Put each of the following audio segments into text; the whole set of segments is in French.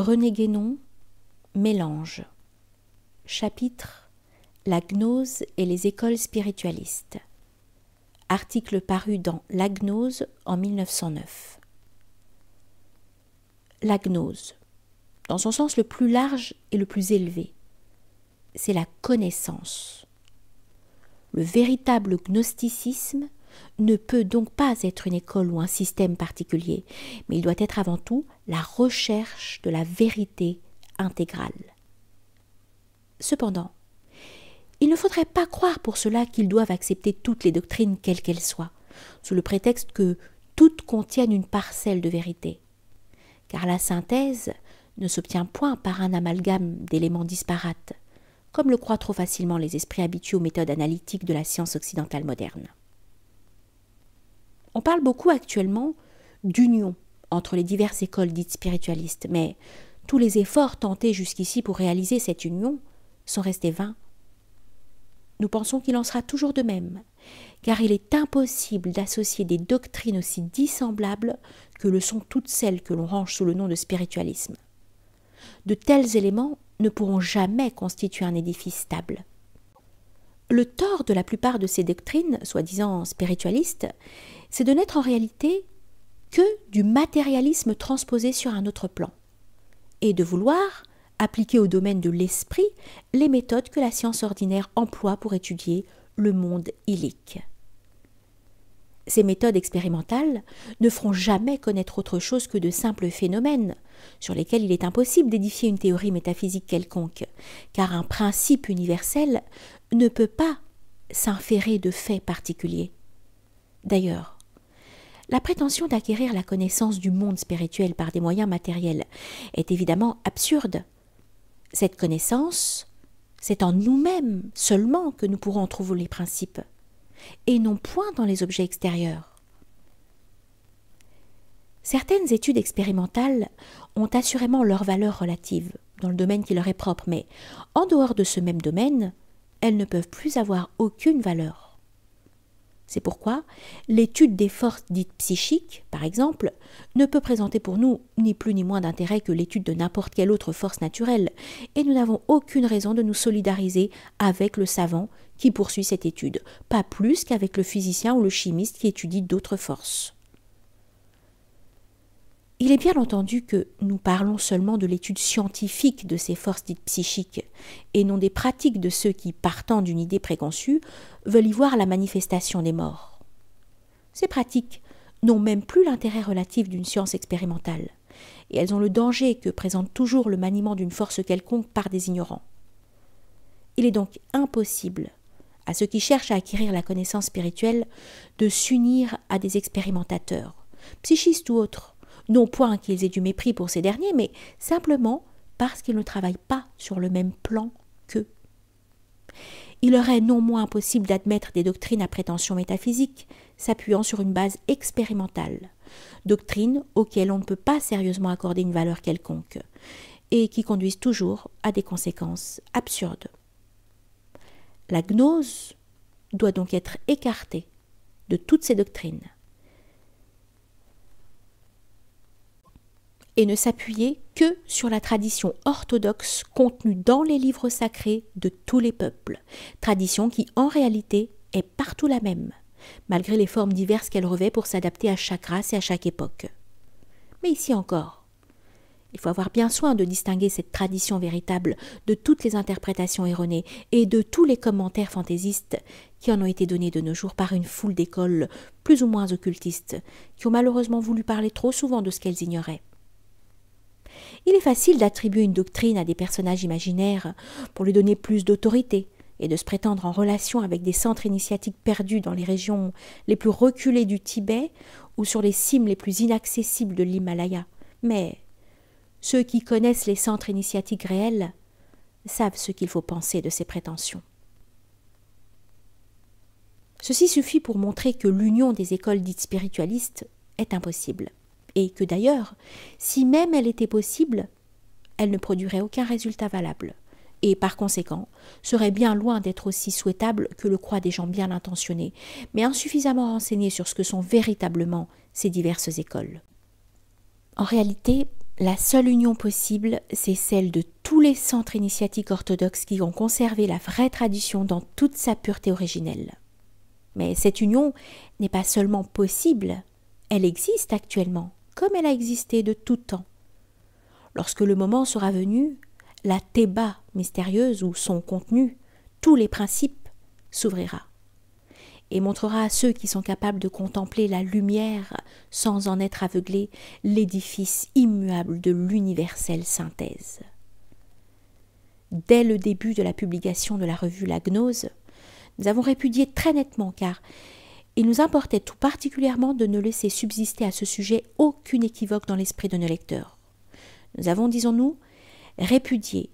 René Guénon, Mélange. Chapitre La gnose et les écoles spiritualistes. Article paru dans La gnose en 1909. La gnose, dans son sens le plus large et le plus élevé, c'est la connaissance. Le véritable gnosticisme ne peut donc pas être une école ou un système particulier, mais il doit être avant tout la recherche de la vérité intégrale. Cependant, il ne faudrait pas croire pour cela qu'ils doivent accepter toutes les doctrines quelles qu'elles soient, sous le prétexte que toutes contiennent une parcelle de vérité. Car la synthèse ne s'obtient point par un amalgame d'éléments disparates, comme le croient trop facilement les esprits habitués aux méthodes analytiques de la science occidentale moderne. On parle beaucoup actuellement d'union entre les diverses écoles dites spiritualistes, mais tous les efforts tentés jusqu'ici pour réaliser cette union sont restés vains. Nous pensons qu'il en sera toujours de même, car il est impossible d'associer des doctrines aussi dissemblables que le sont toutes celles que l'on range sous le nom de spiritualisme. De tels éléments ne pourront jamais constituer un édifice stable. Le tort de la plupart de ces doctrines, soi-disant spiritualistes, c'est de n'être en réalité que du matérialisme transposé sur un autre plan, et de vouloir appliquer au domaine de l'esprit les méthodes que la science ordinaire emploie pour étudier le monde illique. Ces méthodes expérimentales ne feront jamais connaître autre chose que de simples phénomènes, sur lesquels il est impossible d'édifier une théorie métaphysique quelconque, car un principe universel ne peut pas s'inférer de faits particuliers. D'ailleurs, la prétention d'acquérir la connaissance du monde spirituel par des moyens matériels est évidemment absurde. Cette connaissance, c'est en nous-mêmes seulement que nous pourrons trouver les principes, et non point dans les objets extérieurs. Certaines études expérimentales ont assurément leur valeur relative dans le domaine qui leur est propre, mais en dehors de ce même domaine, elles ne peuvent plus avoir aucune valeur. C'est pourquoi l'étude des forces dites psychiques, par exemple, ne peut présenter pour nous ni plus ni moins d'intérêt que l'étude de n'importe quelle autre force naturelle, et nous n'avons aucune raison de nous solidariser avec le savant qui poursuit cette étude, pas plus qu'avec le physicien ou le chimiste qui étudie d'autres forces. Il est bien entendu que nous parlons seulement de l'étude scientifique de ces forces dites psychiques, et non des pratiques de ceux qui, partant d'une idée préconçue, veulent y voir la manifestation des morts. Ces pratiques n'ont même plus l'intérêt relatif d'une science expérimentale, et elles ont le danger que présente toujours le maniement d'une force quelconque par des ignorants. Il est donc impossible à ceux qui cherchent à acquérir la connaissance spirituelle de s'unir à des expérimentateurs, psychistes ou autres, non point qu'ils aient du mépris pour ces derniers, mais simplement parce qu'ils ne travaillent pas sur le même plan qu'eux. Il leur est non moins impossible d'admettre des doctrines à prétention métaphysique, s'appuyant sur une base expérimentale, doctrines auxquelles on ne peut pas sérieusement accorder une valeur quelconque, et qui conduisent toujours à des conséquences absurdes. La gnose doit donc être écartée de toutes ces doctrines, et ne s'appuyer que sur la tradition orthodoxe contenue dans les livres sacrés de tous les peuples, tradition qui en réalité est partout la même, malgré les formes diverses qu'elle revêt pour s'adapter à chaque race et à chaque époque. Mais ici encore, il faut avoir bien soin de distinguer cette tradition véritable de toutes les interprétations erronées et de tous les commentaires fantaisistes qui en ont été donnés de nos jours par une foule d'écoles plus ou moins occultistes, qui ont malheureusement voulu parler trop souvent de ce qu'elles ignoraient. Il est facile d'attribuer une doctrine à des personnages imaginaires pour lui donner plus d'autorité et de se prétendre en relation avec des centres initiatiques perdus dans les régions les plus reculées du Tibet ou sur les cimes les plus inaccessibles de l'Himalaya. Mais ceux qui connaissent les centres initiatiques réels savent ce qu'il faut penser de ces prétentions. Ceci suffit pour montrer que l'union des écoles dites spiritualistes est impossible. Et que d'ailleurs, si même elle était possible, elle ne produirait aucun résultat valable, et par conséquent, serait bien loin d'être aussi souhaitable que le croient des gens bien intentionnés, mais insuffisamment renseignés sur ce que sont véritablement ces diverses écoles. En réalité, La seule union possible, c'est celle de tous les centres initiatiques orthodoxes qui ont conservé la vraie tradition dans toute sa pureté originelle. Mais cette union n'est pas seulement possible, elle existe actuellement, comme elle a existé de tout temps. Lorsque le moment sera venu, la Théba mystérieuse ou son contenu, tous les principes, s'ouvrira et montrera à ceux qui sont capables de contempler la lumière sans en être aveuglés l'édifice immuable de l'universelle synthèse. Dès le début de la publication de la revue La Gnose, nous avons répudié très nettement car il nous importait tout particulièrement de ne laisser subsister à ce sujet aucune équivoque dans l'esprit de nos lecteurs. Nous avons, disons-nous, répudié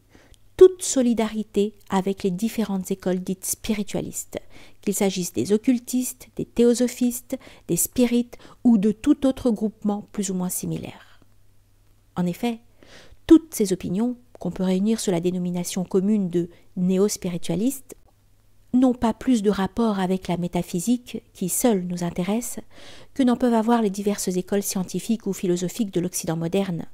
toute solidarité avec les différentes écoles dites spiritualistes, qu'il s'agisse des occultistes, des théosophistes, des spirites ou de tout autre groupement plus ou moins similaire. En effet, toutes ces opinions, qu'on peut réunir sous la dénomination commune de néo-spiritualistes, n'ont pas plus de rapport avec la métaphysique, qui seule nous intéresse, que n'en peuvent avoir les diverses écoles scientifiques ou philosophiques de l'Occident moderne.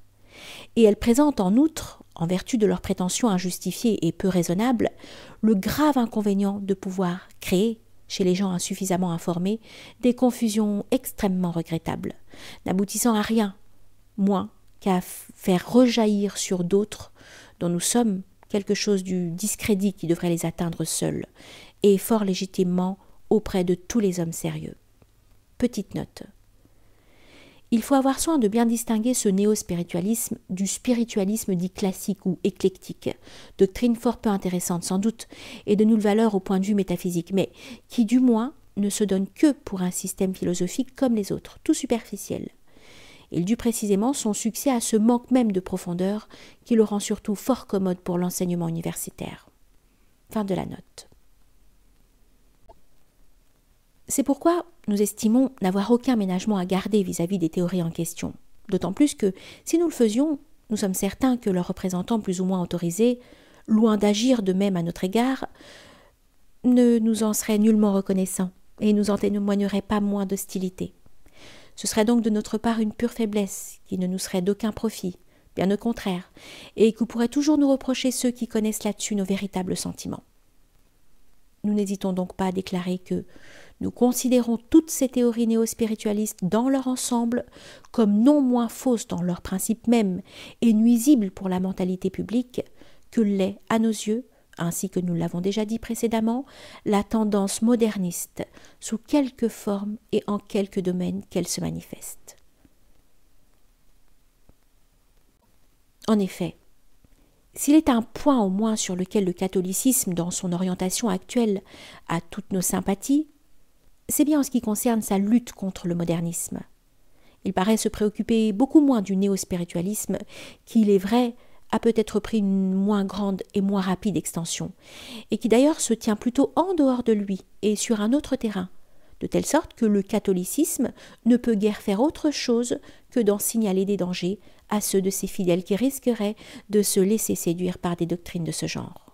Et elles présentent en outre, en vertu de leurs prétentions injustifiées et peu raisonnables, le grave inconvénient de pouvoir créer, chez les gens insuffisamment informés, des confusions extrêmement regrettables, n'aboutissant à rien, moins qu'à faire rejaillir sur d'autres, dont nous sommes, quelque chose du discrédit qui devrait les atteindre seuls, et fort légitimement auprès de tous les hommes sérieux. Petite note. Il faut avoir soin de bien distinguer ce néo-spiritualisme du spiritualisme dit classique ou éclectique, doctrine fort peu intéressante sans doute et de nulle valeur au point de vue métaphysique, mais qui du moins ne se donne que pour un système philosophique comme les autres, tout superficiel. Il dut précisément son succès à ce manque même de profondeur qui le rend surtout fort commode pour l'enseignement universitaire. Fin de la note. C'est pourquoi nous estimons n'avoir aucun ménagement à garder vis-à-vis des théories en question. D'autant plus que, si nous le faisions, nous sommes certains que leurs représentants plus ou moins autorisés, loin d'agir de même à notre égard, ne nous en seraient nullement reconnaissants et nous en témoigneraient pas moins d'hostilité. Ce serait donc de notre part une pure faiblesse qui ne nous serait d'aucun profit, bien au contraire, et que pourraient toujours nous reprocher ceux qui connaissent là-dessus nos véritables sentiments. Nous n'hésitons donc pas à déclarer que nous considérons toutes ces théories néo-spiritualistes dans leur ensemble comme non moins fausses dans leurs principes mêmes et nuisibles pour la mentalité publique que l'est, à nos yeux, ainsi que nous l'avons déjà dit précédemment, la tendance moderniste, sous quelque forme et en quelque domaine qu'elle se manifeste. En effet, s'il est un point au moins sur lequel le catholicisme, dans son orientation actuelle, a toutes nos sympathies, c'est bien en ce qui concerne sa lutte contre le modernisme. Il paraît se préoccuper beaucoup moins du néo-spiritualisme, qui, il est vrai, a peut-être pris une moins grande et moins rapide extension, et qui d'ailleurs se tient plutôt en dehors de lui et sur un autre terrain, de telle sorte que le catholicisme ne peut guère faire autre chose que d'en signaler des dangers à ceux de ses fidèles qui risqueraient de se laisser séduire par des doctrines de ce genre.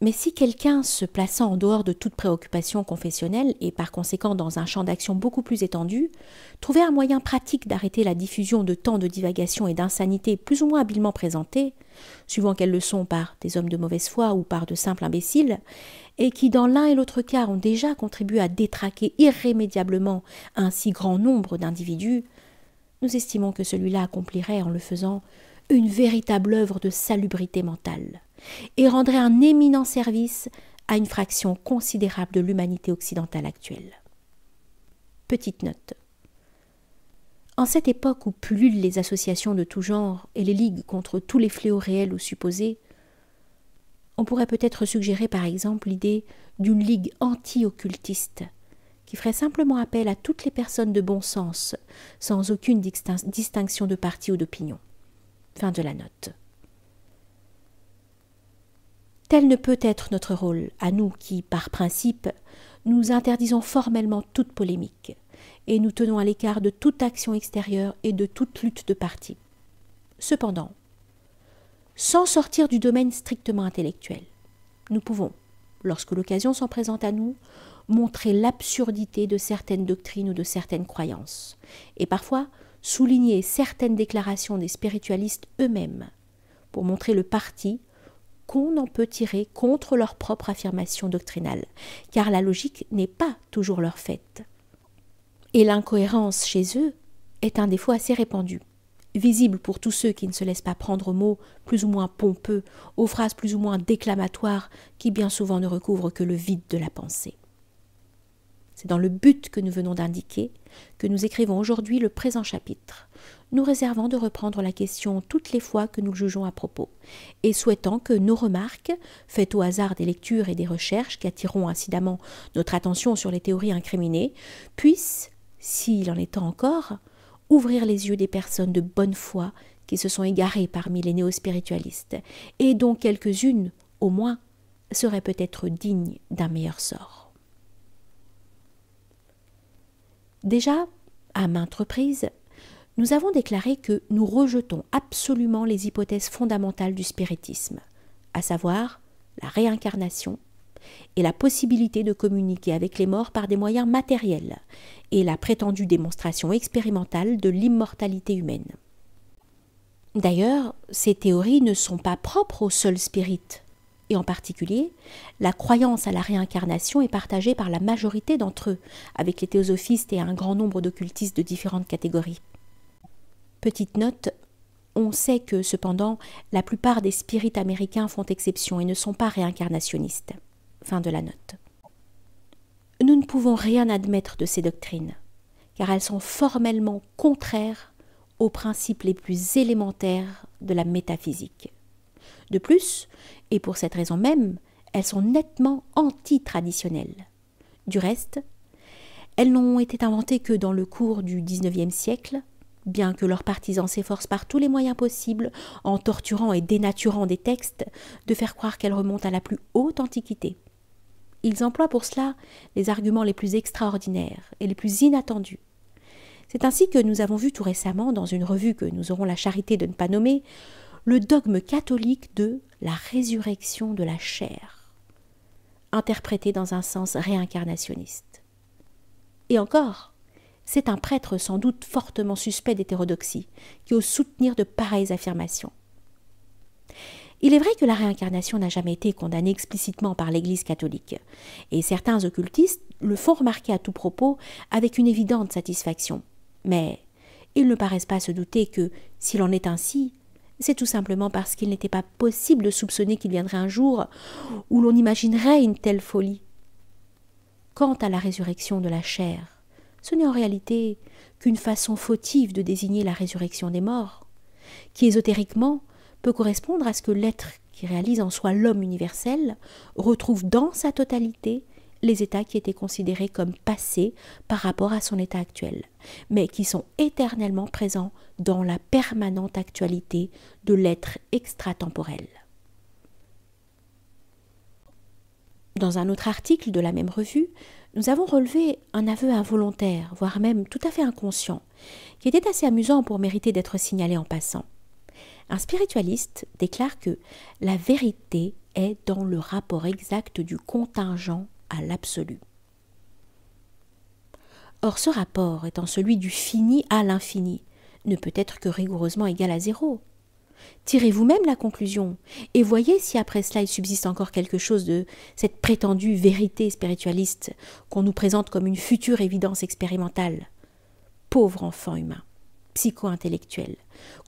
Mais si quelqu'un, se plaçant en dehors de toute préoccupation confessionnelle et par conséquent dans un champ d'action beaucoup plus étendu, trouvait un moyen pratique d'arrêter la diffusion de tant de divagations et d'insanités plus ou moins habilement présentées, suivant qu'elles le sont par des hommes de mauvaise foi ou par de simples imbéciles, et qui dans l'un et l'autre cas ont déjà contribué à détraquer irrémédiablement un si grand nombre d'individus, nous estimons que celui-là accomplirait en le faisant une véritable œuvre de salubrité mentale et rendrait un éminent service à une fraction considérable de l'humanité occidentale actuelle. Petite note. En cette époque où pullulent les associations de tout genre et les ligues contre tous les fléaux réels ou supposés, on pourrait peut-être suggérer par exemple l'idée d'une ligue anti-occultiste qui ferait simplement appel à toutes les personnes de bon sens, sans aucune distinction de parti ou d'opinion. Fin de la note. Tel ne peut être notre rôle, à nous qui, par principe, nous interdisons formellement toute polémique, et nous tenons à l'écart de toute action extérieure et de toute lutte de parti. Cependant, sans sortir du domaine strictement intellectuel, nous pouvons, lorsque l'occasion s'en présente à nous, montrer l'absurdité de certaines doctrines ou de certaines croyances, et parfois souligner certaines déclarations des spiritualistes eux-mêmes pour montrer le parti qu'on en peut tirer contre leur propre affirmation doctrinale, car la logique n'est pas toujours leur faite. Et l'incohérence chez eux est un défaut assez répandu, visible pour tous ceux qui ne se laissent pas prendre aux mots plus ou moins pompeux, aux phrases plus ou moins déclamatoires qui bien souvent ne recouvrent que le vide de la pensée. C'est dans le but que nous venons d'indiquer que nous écrivons aujourd'hui le présent chapitre, nous réservant de reprendre la question toutes les fois que nous le jugeons à propos, et souhaitant que nos remarques, faites au hasard des lectures et des recherches qui attireront incidemment notre attention sur les théories incriminées, puissent, s'il en est temps encore, ouvrir les yeux des personnes de bonne foi qui se sont égarées parmi les néo-spiritualistes, et dont quelques-unes, au moins, seraient peut-être dignes d'un meilleur sort. Déjà, à maintes reprises, nous avons déclaré que nous rejetons absolument les hypothèses fondamentales du spiritisme, à savoir la réincarnation et la possibilité de communiquer avec les morts par des moyens matériels et la prétendue démonstration expérimentale de l'immortalité humaine. D'ailleurs, ces théories ne sont pas propres aux seuls spirites, et en particulier, la croyance à la réincarnation est partagée par la majorité d'entre eux, avec les théosophistes et un grand nombre d'occultistes de différentes catégories. Petite note, on sait que, cependant, la plupart des spirites américains font exception et ne sont pas réincarnationnistes. Fin de la note. Nous ne pouvons rien admettre de ces doctrines, car elles sont formellement contraires aux principes les plus élémentaires de la métaphysique. De plus, et pour cette raison même, elles sont nettement anti-traditionnelles. Du reste, elles n'ont été inventées que dans le cours du XIXe siècle, bien que leurs partisans s'efforcent par tous les moyens possibles, en torturant et dénaturant des textes, de faire croire qu'elles remontent à la plus haute antiquité. Ils emploient pour cela les arguments les plus extraordinaires et les plus inattendus. C'est ainsi que nous avons vu tout récemment, dans une revue que nous aurons la charité de ne pas nommer, le dogme catholique de la résurrection de la chair, interprété dans un sens réincarnationniste. Et encore, c'est un prêtre sans doute fortement suspect d'hétérodoxie qui ose soutenir de pareilles affirmations. Il est vrai que la réincarnation n'a jamais été condamnée explicitement par l'Église catholique, et certains occultistes le font remarquer à tout propos avec une évidente satisfaction. Mais ils ne paraissent pas se douter que, s'il en est ainsi, c'est tout simplement parce qu'il n'était pas possible de soupçonner qu'il viendrait un jour où l'on imaginerait une telle folie. Quant à la résurrection de la chair, ce n'est en réalité qu'une façon fautive de désigner la résurrection des morts, qui ésotériquement peut correspondre à ce que l'être qui réalise en soi l'homme universel retrouve dans sa totalité les états qui étaient considérés comme passés par rapport à son état actuel, mais qui sont éternellement présents dans la permanente actualité de l'être extratemporel. Dans un autre article de la même revue, nous avons relevé un aveu involontaire, voire même tout à fait inconscient, qui était assez amusant pour mériter d'être signalé en passant. Un spiritualiste déclare que la vérité est dans le rapport exact du contingent à l'absolu. Or, ce rapport étant celui du fini à l'infini, ne peut être que rigoureusement égal à zéro. Tirez vous-même la conclusion et voyez si après cela il subsiste encore quelque chose de cette prétendue vérité spiritualiste qu'on nous présente comme une future évidence expérimentale. Pauvre enfant humain, psycho-intellectuel,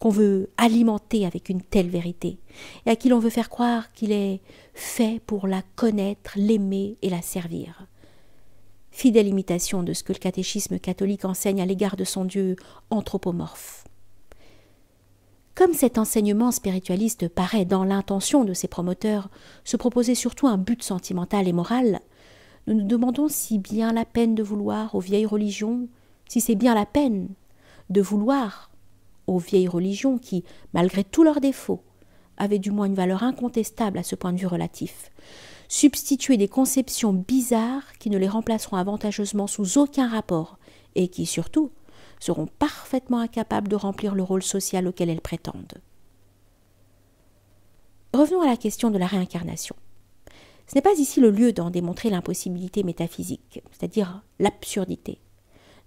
qu'on veut alimenter avec une telle vérité et à qui l'on veut faire croire qu'il est fait pour la connaître, l'aimer et la servir. Fidèle imitation de ce que le catéchisme catholique enseigne à l'égard de son Dieu anthropomorphe. Comme cet enseignement spiritualiste paraît, dans l'intention de ses promoteurs, se proposer surtout un but sentimental et moral, nous nous demandons si bien la peine de vouloir aux vieilles religions, si c'est bien la peine de vouloir aux vieilles religions qui, malgré tous leurs défauts, avaient du moins une valeur incontestable à ce point de vue relatif, substituer des conceptions bizarres qui ne les remplaceront avantageusement sous aucun rapport et qui, surtout, seront parfaitement incapables de remplir le rôle social auquel elles prétendent. Revenons à la question de la réincarnation. Ce n'est pas ici le lieu d'en démontrer l'impossibilité métaphysique, c'est-à-dire l'absurdité.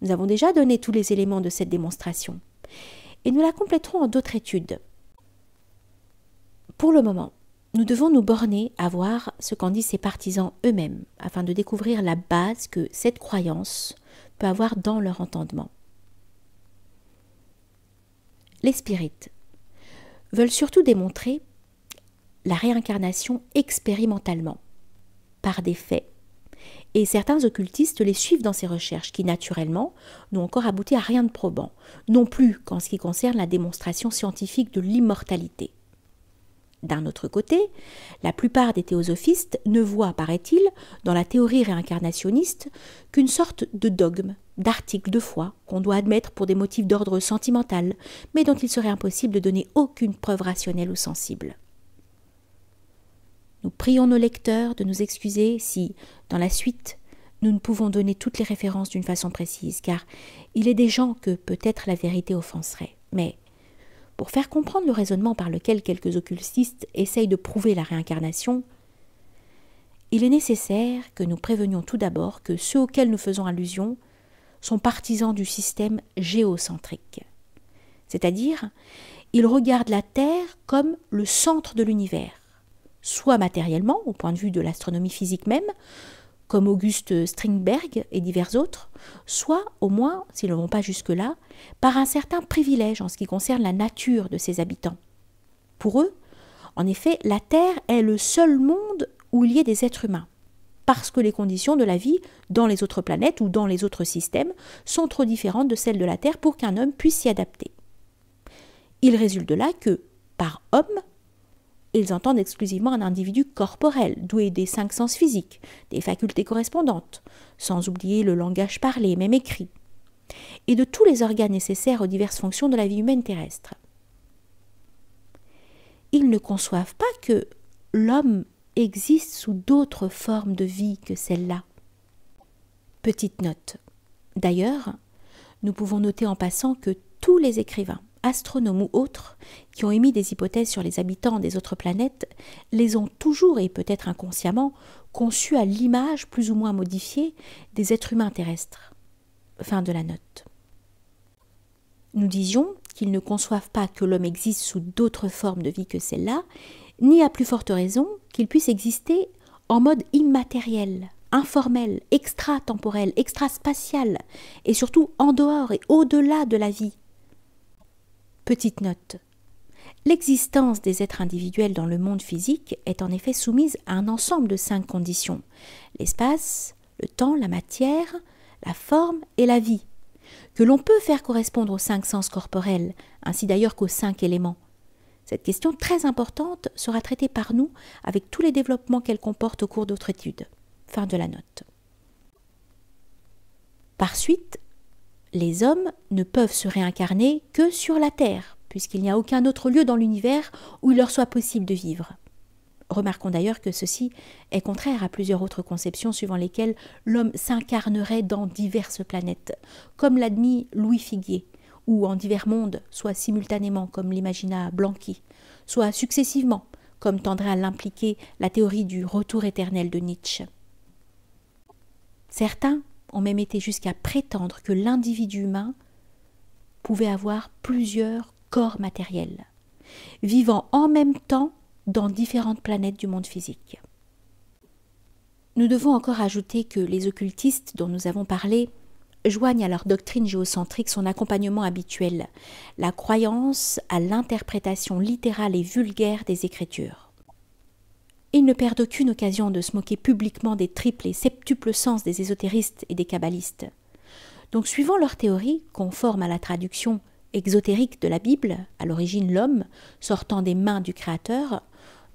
Nous avons déjà donné tous les éléments de cette démonstration. et nous la compléterons en d'autres études. Pour le moment, nous devons nous borner à voir ce qu'en disent ses partisans eux-mêmes, afin de découvrir la base que cette croyance peut avoir dans leur entendement. Les spirites veulent surtout démontrer la réincarnation expérimentalement, par des faits, et certains occultistes les suivent dans ces recherches qui, naturellement, n'ont encore abouti à rien de probant, non plus qu'en ce qui concerne la démonstration scientifique de l'immortalité. D'un autre côté, la plupart des théosophistes ne voient, paraît-il, dans la théorie réincarnationniste qu'une sorte de dogme, d'article de foi qu'on doit admettre pour des motifs d'ordre sentimental, mais dont il serait impossible de donner aucune preuve rationnelle ou sensible. Nous prions nos lecteurs de nous excuser si, dans la suite, nous ne pouvons donner toutes les références d'une façon précise, car il est des gens que peut-être la vérité offenserait. Mais, pour faire comprendre le raisonnement par lequel quelques occultistes essayent de prouver la réincarnation, il est nécessaire que nous prévenions tout d'abord que ceux auxquels nous faisons allusion sont partisans du système géocentrique. C'est-à-dire, ils regardent la Terre comme le centre de l'univers, soit matériellement, au point de vue de l'astronomie physique même, comme Auguste Strindberg et divers autres, soit, au moins, s'ils ne vont pas jusque-là, par un certain privilège en ce qui concerne la nature de ses habitants. Pour eux, en effet, la Terre est le seul monde où il y ait des êtres humains, parce que les conditions de la vie dans les autres planètes ou dans les autres systèmes sont trop différentes de celles de la Terre pour qu'un homme puisse s'y adapter. Il résulte de là que, par homme, ils entendent exclusivement un individu corporel, doué des 5 sens physiques, des facultés correspondantes, sans oublier le langage parlé, même écrit, et de tous les organes nécessaires aux diverses fonctions de la vie humaine terrestre. Ils ne conçoivent pas que l'homme existe sous d'autres formes de vie que celle-là. Petite note. D'ailleurs, nous pouvons noter en passant que tous les écrivains, astronomes ou autres, qui ont émis des hypothèses sur les habitants des autres planètes, les ont toujours, et peut-être inconsciemment, conçus à l'image plus ou moins modifiée des êtres humains terrestres. Fin de la note. Nous disions qu'ils ne conçoivent pas que l'homme existe sous d'autres formes de vie que celle-là, ni à plus forte raison qu'il puisse exister en mode immatériel, informel, extratemporel, extraspatial, et surtout en dehors et au-delà de la vie. Petite note. L'existence des êtres individuels dans le monde physique est en effet soumise à un ensemble de 5 conditions. L'espace, le temps, la matière, la forme et la vie, que l'on peut faire correspondre aux 5 sens corporels, ainsi d'ailleurs qu'aux 5 éléments. Cette question très importante sera traitée par nous avec tous les développements qu'elle comporte au cours d'autres études. Fin de la note. Par suite, les hommes ne peuvent se réincarner que sur la Terre, puisqu'il n'y a aucun autre lieu dans l'univers où il leur soit possible de vivre. Remarquons d'ailleurs que ceci est contraire à plusieurs autres conceptions suivant lesquelles l'homme s'incarnerait dans diverses planètes, comme l'admit Louis Figuier, ou en divers mondes, soit simultanément, comme l'imagina Blanqui, soit successivement, comme tendrait à l'impliquer la théorie du retour éternel de Nietzsche. Certains ont même été jusqu'à prétendre que l'individu humain pouvait avoir plusieurs corps matériels, vivant en même temps dans différentes planètes du monde physique. Nous devons encore ajouter que les occultistes dont nous avons parlé joignent à leur doctrine géocentrique son accompagnement habituel, la croyance à l'interprétation littérale et vulgaire des Écritures. Ils ne perdent aucune occasion de se moquer publiquement des triples et septuples sens des ésotéristes et des kabbalistes. Donc, suivant leur théorie, conforme à la traduction exotérique de la Bible, à l'origine l'homme, sortant des mains du Créateur,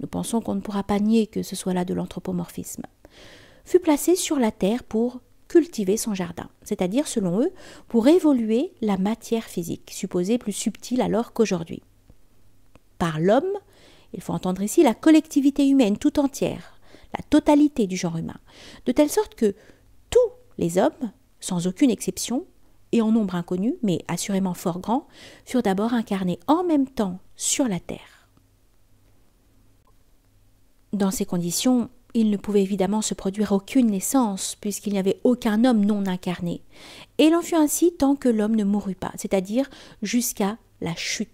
nous pensons qu'on ne pourra pas nier que ce soit là de l'anthropomorphisme, fut placé sur la terre pour cultiver son jardin, c'est-à-dire, selon eux, pour évoluer la matière physique, supposée plus subtile alors qu'aujourd'hui. Par l'homme, il faut entendre ici la collectivité humaine tout entière, la totalité du genre humain, de telle sorte que tous les hommes, sans aucune exception, et en nombre inconnu, mais assurément fort grand, furent d'abord incarnés en même temps sur la terre. Dans ces conditions, il ne pouvait évidemment se produire aucune naissance, puisqu'il n'y avait aucun homme non incarné. Et il en fut ainsi tant que l'homme ne mourut pas, c'est-à-dire jusqu'à la chute,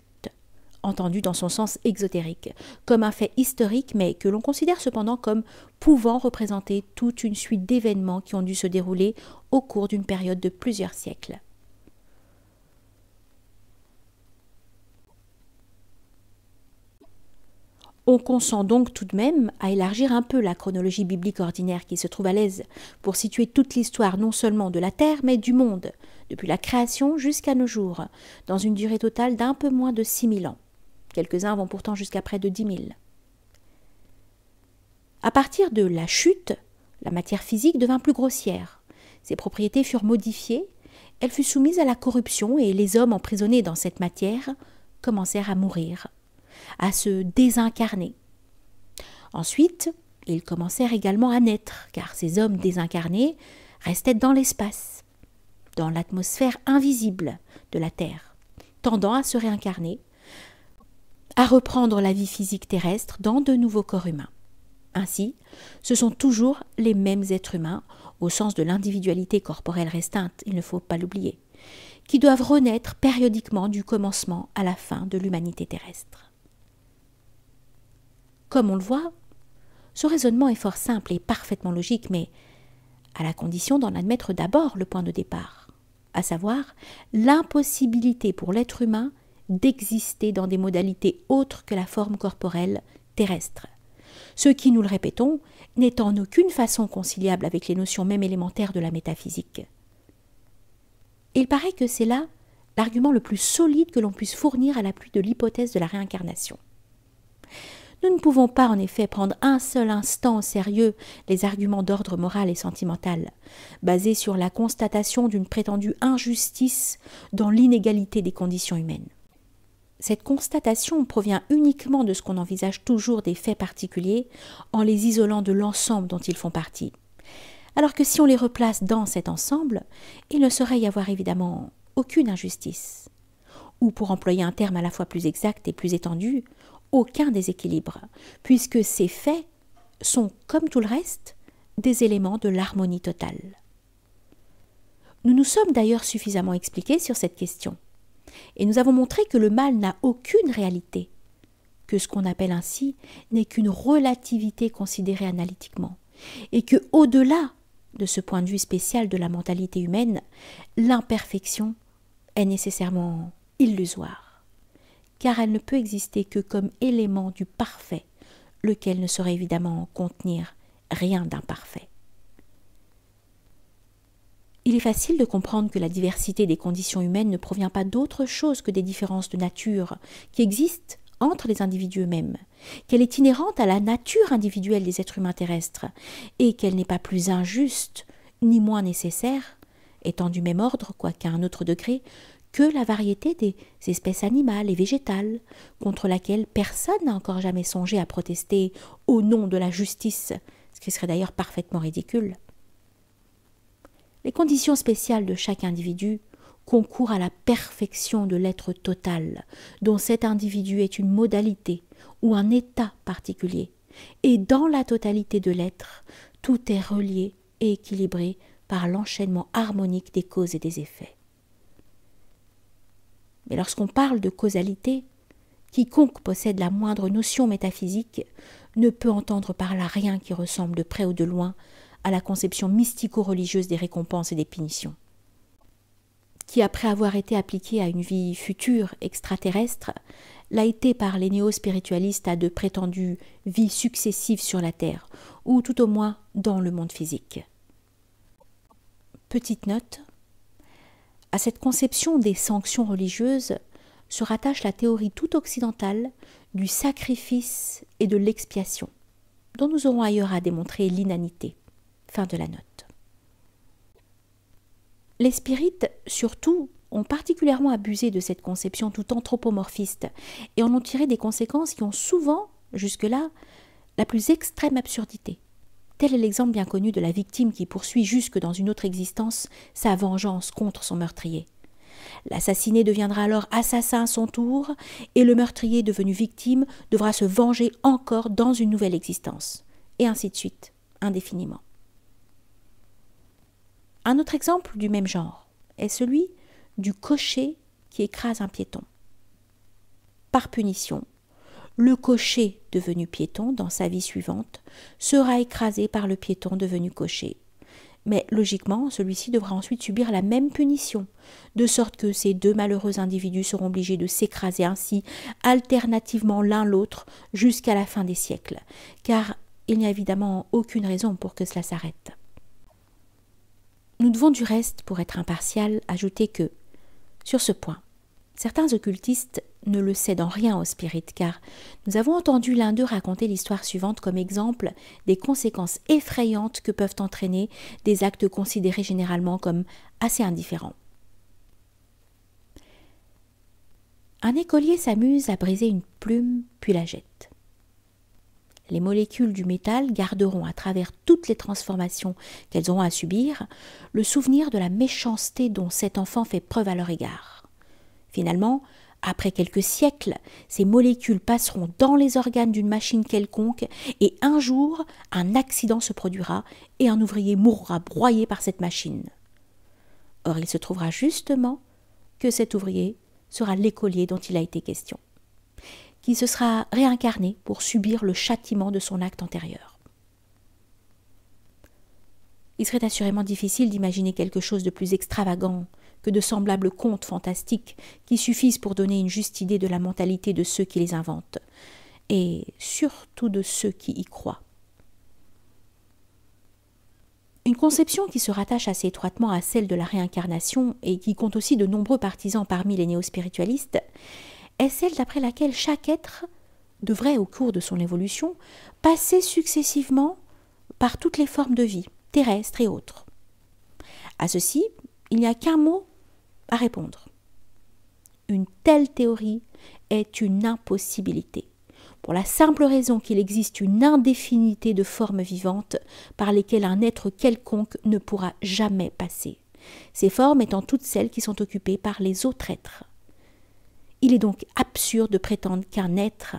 entendue dans son sens exotérique, comme un fait historique, mais que l'on considère cependant comme pouvant représenter toute une suite d'événements qui ont dû se dérouler au cours d'une période de plusieurs siècles. On consent donc tout de même à élargir un peu la chronologie biblique ordinaire qui se trouve à l'aise pour situer toute l'histoire non seulement de la Terre, mais du monde, depuis la création jusqu'à nos jours, dans une durée totale d'un peu moins de 6000 ans. Quelques-uns vont pourtant jusqu'à près de 10 000. À partir de la chute, la matière physique devint plus grossière. Ses propriétés furent modifiées, elle fut soumise à la corruption et les hommes emprisonnés dans cette matière commencèrent à mourir, à se désincarner. Ensuite, ils commencèrent également à naître, car ces hommes désincarnés restaient dans l'espace, dans l'atmosphère invisible de la Terre, tendant à se réincarner, à reprendre la vie physique terrestre dans de nouveaux corps humains. Ainsi, ce sont toujours les mêmes êtres humains, au sens de l'individualité corporelle restreinte, il ne faut pas l'oublier, qui doivent renaître périodiquement du commencement à la fin de l'humanité terrestre. Comme on le voit, ce raisonnement est fort simple et parfaitement logique, mais à la condition d'en admettre d'abord le point de départ, à savoir l'impossibilité pour l'être humain d'exister dans des modalités autres que la forme corporelle terrestre, ce qui, nous le répétons, n'est en aucune façon conciliable avec les notions même élémentaires de la métaphysique. Il paraît que c'est là l'argument le plus solide que l'on puisse fournir à l'appui de l'hypothèse de la réincarnation. Nous ne pouvons pas en effet prendre un seul instant au sérieux les arguments d'ordre moral et sentimental, basés sur la constatation d'une prétendue injustice dans l'inégalité des conditions humaines. Cette constatation provient uniquement de ce qu'on envisage toujours des faits particuliers en les isolant de l'ensemble dont ils font partie. Alors que si on les replace dans cet ensemble, il ne saurait y avoir évidemment aucune injustice. Ou pour employer un terme à la fois plus exact et plus étendu, aucun déséquilibre, puisque ces faits sont, comme tout le reste, des éléments de l'harmonie totale. Nous nous sommes d'ailleurs suffisamment expliqués sur cette question, et nous avons montré que le mal n'a aucune réalité, que ce qu'on appelle ainsi n'est qu'une relativité considérée analytiquement, et que, au-delà de ce point de vue spécial de la mentalité humaine, l'imperfection est nécessairement illusoire, car elle ne peut exister que comme élément du parfait, lequel ne saurait évidemment contenir rien d'imparfait. Il est facile de comprendre que la diversité des conditions humaines ne provient pas d'autre chose que des différences de nature qui existent entre les individus eux-mêmes, qu'elle est inhérente à la nature individuelle des êtres humains terrestres, et qu'elle n'est pas plus injuste ni moins nécessaire, étant du même ordre, quoiqu'à un autre degré, que la variété des espèces animales et végétales, contre laquelle personne n'a encore jamais songé à protester au nom de la justice, ce qui serait d'ailleurs parfaitement ridicule. Les conditions spéciales de chaque individu concourent à la perfection de l'être total, dont cet individu est une modalité ou un état particulier, et dans la totalité de l'être, tout est relié et équilibré par l'enchaînement harmonique des causes et des effets. Mais lorsqu'on parle de causalité, quiconque possède la moindre notion métaphysique ne peut entendre par là rien qui ressemble de près ou de loin à la conception mystico-religieuse des récompenses et des punitions, qui, après avoir été appliquée à une vie future extraterrestre, l'a été par les néo-spiritualistes à de prétendues vies successives sur la Terre, ou tout au moins dans le monde physique. Petite note, à cette conception des sanctions religieuses se rattache la théorie tout occidentale du sacrifice et de l'expiation, dont nous aurons ailleurs à démontrer l'inanité. Fin de la note. Les spirites, surtout, ont particulièrement abusé de cette conception tout anthropomorphiste et en ont tiré des conséquences qui ont souvent, jusque-là, la plus extrême absurdité. Tel est l'exemple bien connu de la victime qui poursuit jusque dans une autre existence sa vengeance contre son meurtrier. L'assassiné deviendra alors assassin à son tour et le meurtrier devenu victime devra se venger encore dans une nouvelle existence. et ainsi de suite, indéfiniment. Un autre exemple du même genre est celui du cocher qui écrase un piéton. Par punition, le cocher devenu piéton dans sa vie suivante sera écrasé par le piéton devenu cocher. Mais logiquement, celui-ci devra ensuite subir la même punition, de sorte que ces deux malheureux individus seront obligés de s'écraser ainsi alternativement l'un l'autre jusqu'à la fin des siècles, car il n'y a évidemment aucune raison pour que cela s'arrête. Nous devons du reste, pour être impartial, ajouter que, sur ce point, certains occultistes ne le cèdent en rien aux spirites, car nous avons entendu l'un d'eux raconter l'histoire suivante comme exemple des conséquences effrayantes que peuvent entraîner des actes considérés généralement comme assez indifférents. Un écolier s'amuse à briser une plume, puis la jette. Les molécules du métal garderont à travers toutes les transformations qu'elles auront à subir le souvenir de la méchanceté dont cet enfant fait preuve à leur égard. Finalement, après quelques siècles, ces molécules passeront dans les organes d'une machine quelconque et un jour, un accident se produira et un ouvrier mourra broyé par cette machine. Or, il se trouvera justement que cet ouvrier sera l'écolier dont il a été question, qui se sera réincarné pour subir le châtiment de son acte antérieur. Il serait assurément difficile d'imaginer quelque chose de plus extravagant que de semblables contes fantastiques qui suffisent pour donner une juste idée de la mentalité de ceux qui les inventent, et surtout de ceux qui y croient. Une conception qui se rattache assez étroitement à celle de la réincarnation et qui compte aussi de nombreux partisans parmi les néo-spiritualistes est celle d'après laquelle chaque être devrait, au cours de son évolution, passer successivement par toutes les formes de vie, terrestres et autres. À ceci, il n'y a qu'un mot à répondre. Une telle théorie est une impossibilité, pour la simple raison qu'il existe une indéfinité de formes vivantes par lesquelles un être quelconque ne pourra jamais passer, ces formes étant toutes celles qui sont occupées par les autres êtres. Il est donc absurde de prétendre qu'un être,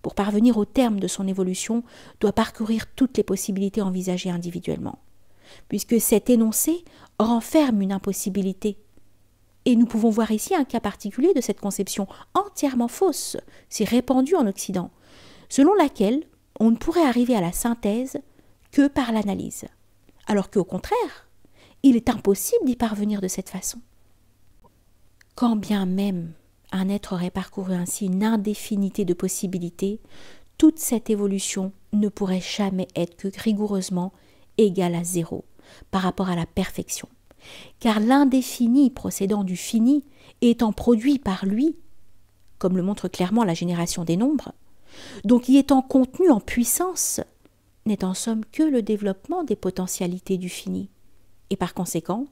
pour parvenir au terme de son évolution, doit parcourir toutes les possibilités envisagées individuellement, puisque cet énoncé renferme une impossibilité. Et nous pouvons voir ici un cas particulier de cette conception entièrement fausse, si répandue en Occident, selon laquelle on ne pourrait arriver à la synthèse que par l'analyse, alors qu'au contraire, il est impossible d'y parvenir de cette façon. Quand bien même un être aurait parcouru ainsi une indéfinité de possibilités, toute cette évolution ne pourrait jamais être que rigoureusement égale à zéro par rapport à la perfection, car l'indéfini procédant du fini étant produit par lui, comme le montre clairement la génération des nombres, donc y étant contenu en puissance, n'est en somme que le développement des potentialités du fini, et par conséquent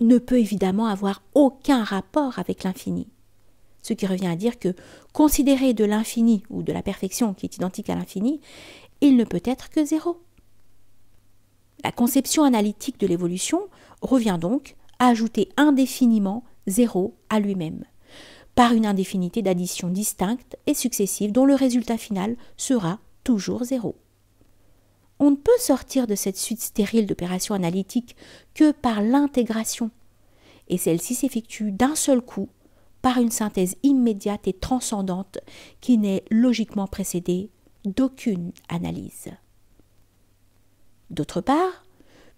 ne peut évidemment avoir aucun rapport avec l'infini. Ce qui revient à dire que, considéré de l'infini ou de la perfection qui est identique à l'infini, il ne peut être que zéro. La conception analytique de l'évolution revient donc à ajouter indéfiniment zéro à lui-même, par une indéfinité d'addition distincte et successive dont le résultat final sera toujours zéro. On ne peut sortir de cette suite stérile d'opérations analytiques que par l'intégration, et celle-ci s'effectue d'un seul coup par une synthèse immédiate et transcendante qui n'est logiquement précédée d'aucune analyse. D'autre part,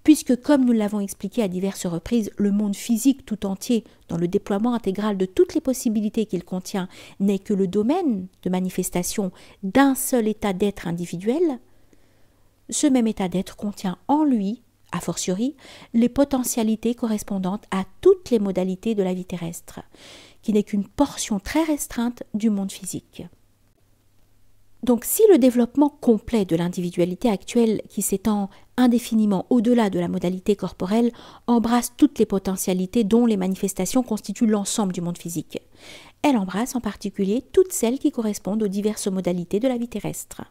puisque, comme nous l'avons expliqué à diverses reprises, le monde physique tout entier, dans le déploiement intégral de toutes les possibilités qu'il contient, n'est que le domaine de manifestation d'un seul état d'être individuel, ce même état d'être contient en lui, a fortiori, les potentialités correspondantes à toutes les modalités de la vie terrestre, qui n'est qu'une portion très restreinte du monde physique. Donc si le développement complet de l'individualité actuelle qui s'étend indéfiniment au-delà de la modalité corporelle embrasse toutes les potentialités dont les manifestations constituent l'ensemble du monde physique, elle embrasse en particulier toutes celles qui correspondent aux diverses modalités de la vie terrestre.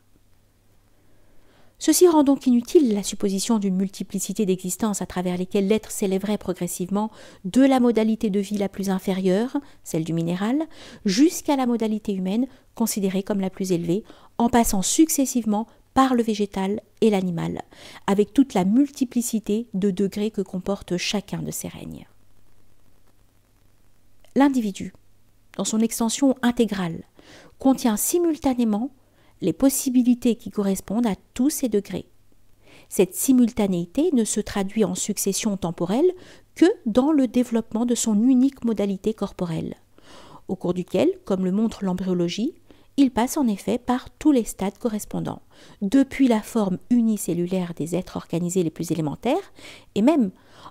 Ceci rend donc inutile la supposition d'une multiplicité d'existences à travers lesquelles l'être s'élèverait progressivement de la modalité de vie la plus inférieure, celle du minéral, jusqu'à la modalité humaine, considérée comme la plus élevée, en passant successivement par le végétal et l'animal, avec toute la multiplicité de degrés que comporte chacun de ces règnes. L'individu, dans son extension intégrale, contient simultanément les possibilités qui correspondent à tous ces degrés. Cette simultanéité ne se traduit en succession temporelle que dans le développement de son unique modalité corporelle, au cours duquel, comme le montre l'embryologie, il passe en effet par tous les stades correspondants, depuis la forme unicellulaire des êtres organisés les plus élémentaires, et même,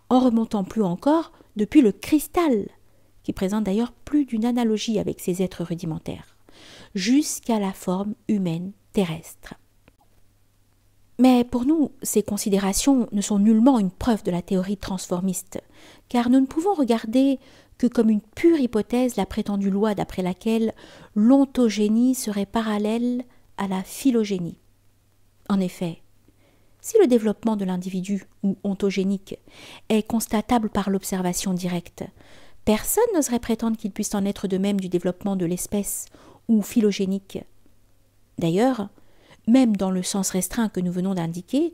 en remontant plus encore, depuis le cristal, qui présente d'ailleurs plus d'une analogie avec ces êtres rudimentaires, jusqu'à la forme humaine terrestre. Mais pour nous, ces considérations ne sont nullement une preuve de la théorie transformiste, car nous ne pouvons regarder que comme une pure hypothèse la prétendue loi d'après laquelle l'ontogénie serait parallèle à la phylogénie. En effet, si le développement de l'individu, ou ontogénique, est constatable par l'observation directe, personne n'oserait prétendre qu'il puisse en être de même du développement de l'espèce, ou phylogénique. D'ailleurs, même dans le sens restreint que nous venons d'indiquer,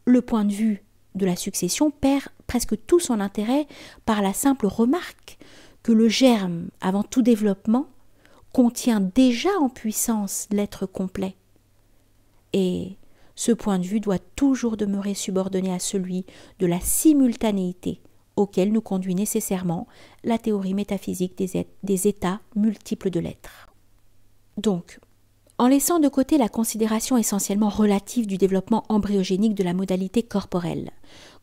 le point de vue de la succession perd presque tout son intérêt par la simple remarque que le germe, avant tout développement, contient déjà en puissance l'être complet. Et ce point de vue doit toujours demeurer subordonné à celui de la simultanéité auquel nous conduit nécessairement la théorie métaphysique des états multiples de l'être. Donc, en laissant de côté la considération essentiellement relative du développement embryogénique de la modalité corporelle,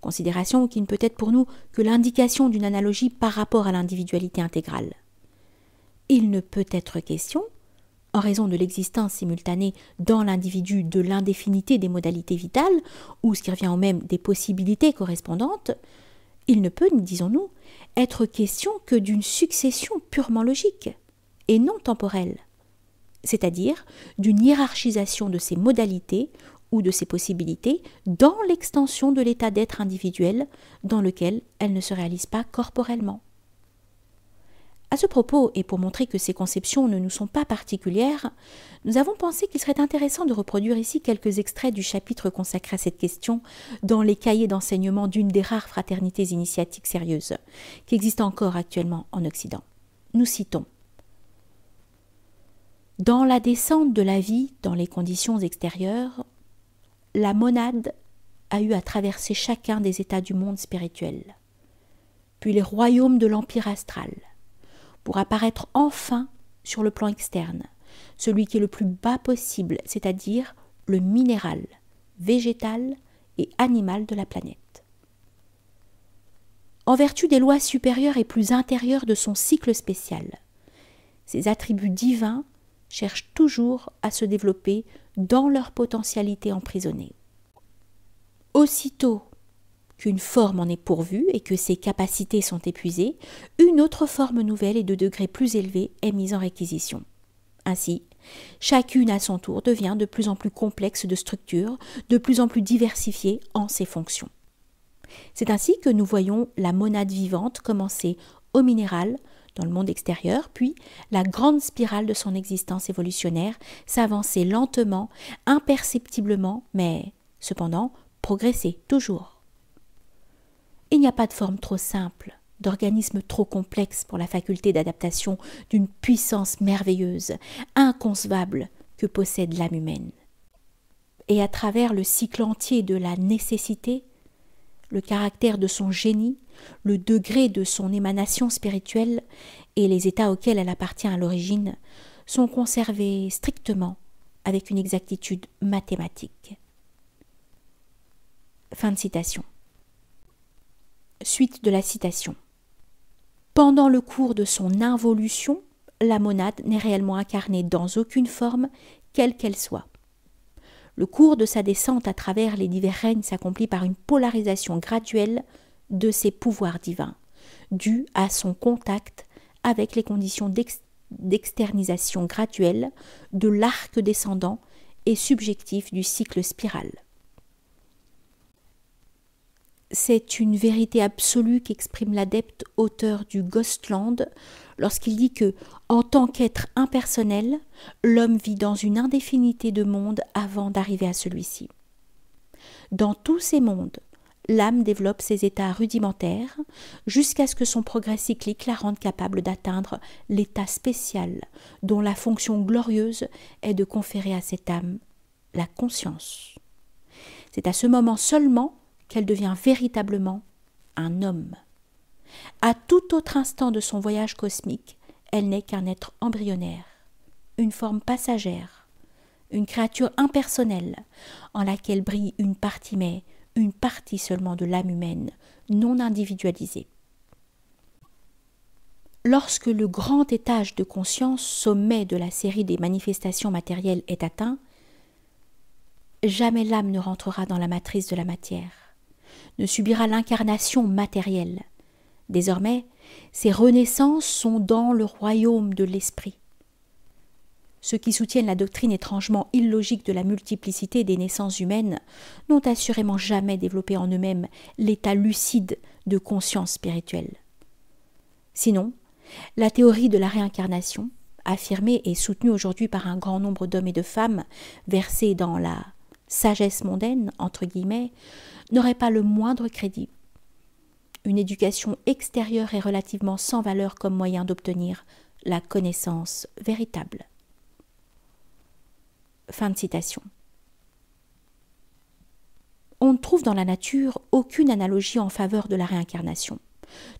considération qui ne peut être pour nous que l'indication d'une analogie par rapport à l'individualité intégrale, il ne peut être question, en raison de l'existence simultanée dans l'individu de l'indéfinité des modalités vitales, ou ce qui revient au même des possibilités correspondantes, il ne peut, disons-nous, être question que d'une succession purement logique, et non temporelle, c'est-à-dire d'une hiérarchisation de ces modalités ou de ces possibilités dans l'extension de l'état d'être individuel dans lequel elles ne se réalisent pas corporellement. À ce propos, et pour montrer que ces conceptions ne nous sont pas particulières, nous avons pensé qu'il serait intéressant de reproduire ici quelques extraits du chapitre consacré à cette question dans les cahiers d'enseignement d'une des rares fraternités initiatiques sérieuses qui existent encore actuellement en Occident. Nous citons: dans la descente de la vie dans les conditions extérieures, la monade a eu à traverser chacun des états du monde spirituel, puis les royaumes de l'empire astral, pour apparaître enfin sur le plan externe, celui qui est le plus bas possible, c'est-à-dire le minéral, végétal et animal de la planète. En vertu des lois supérieures et plus intérieures de son cycle spécial, ces attributs divins cherchent toujours à se développer dans leur potentialité emprisonnée. Aussitôt qu'une forme en est pourvue et que ses capacités sont épuisées, une autre forme nouvelle et de degré plus élevé est mise en réquisition. Ainsi, chacune à son tour devient de plus en plus complexe de structure, de plus en plus diversifiée en ses fonctions. C'est ainsi que nous voyons la monade vivante commencer au minéral, dans le monde extérieur, puis la grande spirale de son existence évolutionnaire s'avancer lentement, imperceptiblement, mais cependant progresser toujours. Il n'y a pas de forme trop simple, d'organisme trop complexe pour la faculté d'adaptation d'une puissance merveilleuse, inconcevable que possède l'âme humaine. Et à travers le cycle entier de la nécessité, le caractère de son génie, le degré de son émanation spirituelle et les états auxquels elle appartient à l'origine sont conservés strictement avec une exactitude mathématique. Fin de citation. Suite de la citation. Pendant le cours de son involution, la monade n'est réellement incarnée dans aucune forme, quelle qu'elle soit. Le cours de sa descente à travers les divers règnes s'accomplit par une polarisation graduelle de ses pouvoirs divins, due à son contact avec les conditions d'externisation graduelle de l'arc descendant et subjectif du cycle spiral. C'est une vérité absolue qu'exprime l'adepte auteur du Ghostland lorsqu'il dit que, en tant qu'être impersonnel, l'homme vit dans une indéfinité de mondes avant d'arriver à celui-ci. Dans tous ces mondes, l'âme développe ses états rudimentaires jusqu'à ce que son progrès cyclique la rende capable d'atteindre l'état spécial dont la fonction glorieuse est de conférer à cette âme la conscience. C'est à ce moment seulement qu'elle devient véritablement un homme. À tout autre instant de son voyage cosmique, elle n'est qu'un être embryonnaire, une forme passagère, une créature impersonnelle en laquelle brille une partie, mais une partie seulement de l'âme humaine, non individualisée. Lorsque le grand étage de conscience, sommet de la série des manifestations matérielles, est atteint, jamais l'âme ne rentrera dans la matrice de la matière, ne subira l'incarnation matérielle. Désormais, ces renaissances sont dans le royaume de l'esprit. Ceux qui soutiennent la doctrine étrangement illogique de la multiplicité des naissances humaines n'ont assurément jamais développé en eux-mêmes l'état lucide de conscience spirituelle. Sinon, la théorie de la réincarnation, affirmée et soutenue aujourd'hui par un grand nombre d'hommes et de femmes versés dans la sagesse mondaine, entre guillemets, n'aurait pas le moindre crédit. Une éducation extérieure est relativement sans valeur comme moyen d'obtenir la connaissance véritable. Fin de citation. On ne trouve dans la nature aucune analogie en faveur de la réincarnation,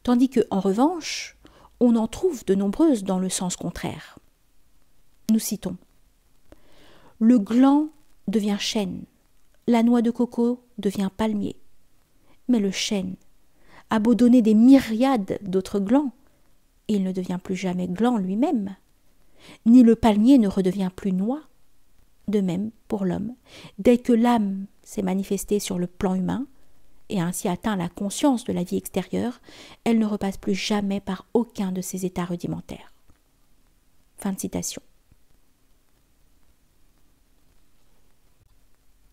tandis que, en revanche, on en trouve de nombreuses dans le sens contraire. Nous citons : le gland devient chêne, la noix de coco devient palmier, mais le chêne a beau donner des myriades d'autres glands, il ne devient plus jamais gland lui-même, ni le palmier ne redevient plus noix. De même pour l'homme, dès que l'âme s'est manifestée sur le plan humain et a ainsi atteint la conscience de la vie extérieure, elle ne repasse plus jamais par aucun de ses états rudimentaires. Fin de citation.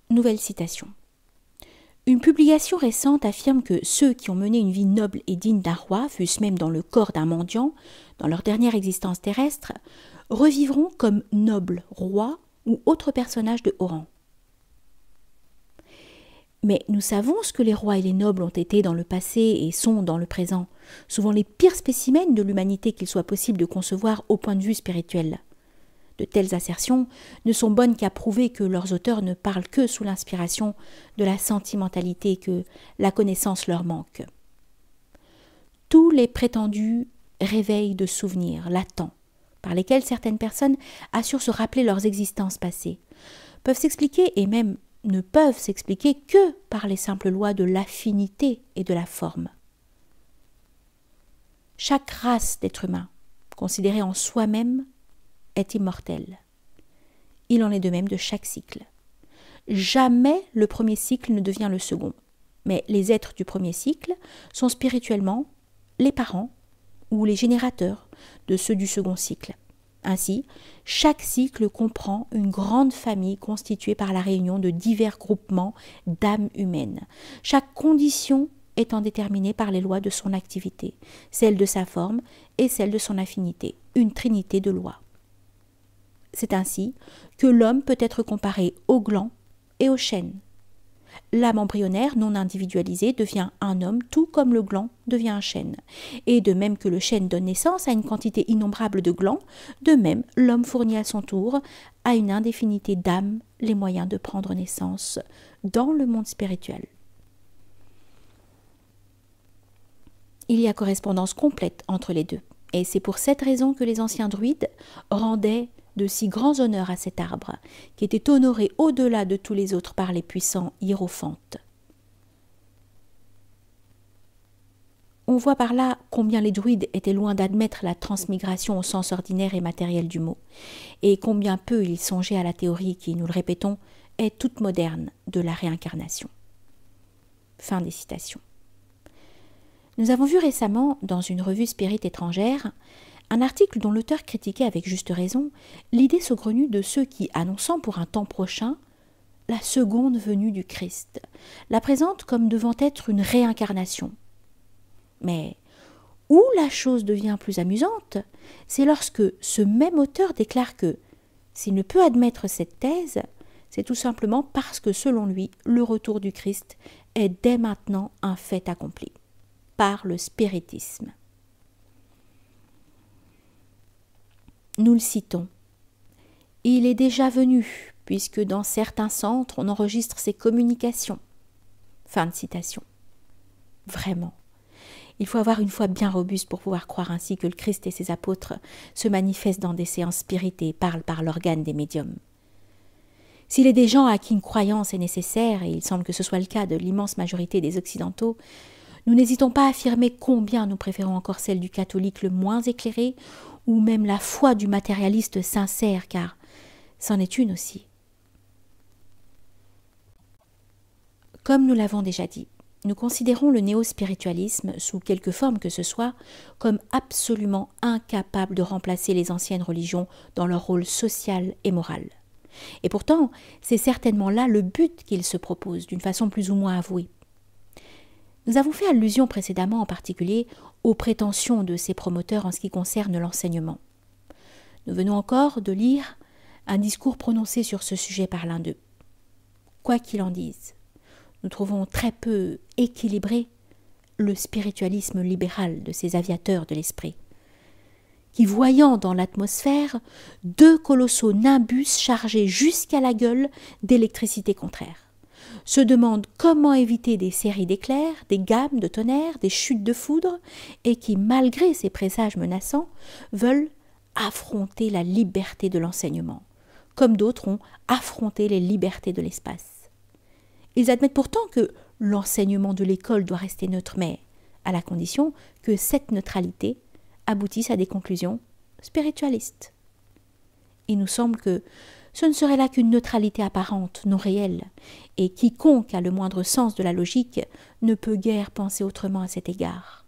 Nouvelle citation. Une publication récente affirme que ceux qui ont mené une vie noble et digne d'un roi, fût-ce même dans le corps d'un mendiant, dans leur dernière existence terrestre, revivront comme nobles rois ou autres personnages de haut rang. Mais nous savons ce que les rois et les nobles ont été dans le passé et sont dans le présent, souvent les pires spécimens de l'humanité qu'il soit possible de concevoir au point de vue spirituel. De telles assertions ne sont bonnes qu'à prouver que leurs auteurs ne parlent que sous l'inspiration de la sentimentalité que la connaissance leur manque. Tous les prétendus réveils de souvenirs latents, par lesquels certaines personnes assurent se rappeler leurs existences passées, peuvent s'expliquer et même ne peuvent s'expliquer que par les simples lois de l'affinité et de la forme. Chaque race d'êtres humains, considérée en soi-même, est immortelle. Il en est de même de chaque cycle. Jamais le premier cycle ne devient le second, mais les êtres du premier cycle sont spirituellement les parents ou les générateurs de ceux du second cycle. Ainsi, chaque cycle comprend une grande famille constituée par la réunion de divers groupements d'âmes humaines, chaque condition étant déterminée par les lois de son activité, celle de sa forme et celle de son affinité, une trinité de lois. C'est ainsi que l'homme peut être comparé au gland et au chêne. L'âme embryonnaire non individualisée devient un homme tout comme le gland devient un chêne. Et de même que le chêne donne naissance à une quantité innombrable de glands, de même l'homme fournit à son tour à une indéfinité d'âmes les moyens de prendre naissance dans le monde spirituel. Il y a correspondance complète entre les deux, et c'est pour cette raison que les anciens druides rendaient de si grands honneurs à cet arbre, qui était honoré au-delà de tous les autres par les puissants hiérophantes. On voit par là combien les druides étaient loin d'admettre la transmigration au sens ordinaire et matériel du mot, et combien peu ils songeaient à la théorie qui, nous le répétons, est toute moderne de la réincarnation. Fin des citations. Nous avons vu récemment, dans une revue spirit étrangère, un article dont l'auteur critiquait avec juste raison l'idée saugrenue de ceux qui, annonçant pour un temps prochain la seconde venue du Christ, la présentent comme devant être une réincarnation. Mais où la chose devient plus amusante, c'est lorsque ce même auteur déclare que, s'il ne peut admettre cette thèse, C'est tout simplement parce que selon lui, le retour du Christ est dès maintenant un fait accompli par le spiritisme. Nous le citons. Il est déjà venu, puisque dans certains centres, on enregistre ses communications. Fin de citation. Vraiment. Il faut avoir une foi bien robuste pour pouvoir croire ainsi que le Christ et ses apôtres se manifestent dans des séances spiritées et parlent par l'organe des médiums. S'il est des gens à qui une croyance est nécessaire, et il semble que ce soit le cas de l'immense majorité des Occidentaux, nous n'hésitons pas à affirmer combien nous préférons encore celle du catholique le moins éclairé, ou même la foi du matérialiste sincère, car c'en est une aussi. Comme nous l'avons déjà dit, nous considérons le néo-spiritualisme, sous quelque forme que ce soit, comme absolument incapable de remplacer les anciennes religions dans leur rôle social et moral. Et pourtant, c'est certainement là le but qu'il se propose, d'une façon plus ou moins avouée. Nous avons fait allusion précédemment en particulier aux prétentions de ces promoteurs en ce qui concerne l'enseignement. Nous venons encore de lire un discours prononcé sur ce sujet par l'un d'eux. Quoi qu'il en dise, nous trouvons très peu équilibré le spiritualisme libéral de ces aviateurs de l'esprit, qui, voyant dans l'atmosphère 2 colossaux nimbus chargés jusqu'à la gueule d'électricité contraire, se demandent comment éviter des séries d'éclairs, des gammes de tonnerre, des chutes de foudre, et qui, malgré ces présages menaçants, veulent affronter la liberté de l'enseignement, comme d'autres ont affronté les libertés de l'espace. Ils admettent pourtant que l'enseignement de l'école doit rester neutre, mais à la condition que cette neutralité aboutisse à des conclusions spiritualistes. Il nous semble que ce ne serait là qu'une neutralité apparente, non réelle, et quiconque a le moindre sens de la logique ne peut guère penser autrement à cet égard.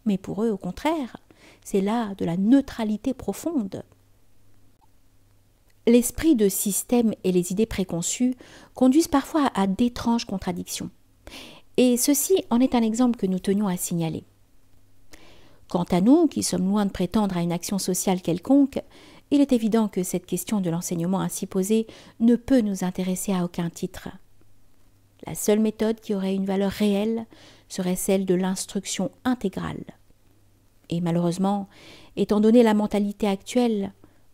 Mais pour eux, au contraire, c'est là de la neutralité profonde. L'esprit de système et les idées préconçues conduisent parfois à d'étranges contradictions. Et ceci en est un exemple que nous tenions à signaler. Quant à nous, qui sommes loin de prétendre à une action sociale quelconque, il est évident que cette question de l'enseignement ainsi posée ne peut nous intéresser à aucun titre. La seule méthode qui aurait une valeur réelle serait celle de l'instruction intégrale. Et malheureusement, étant donné la mentalité actuelle,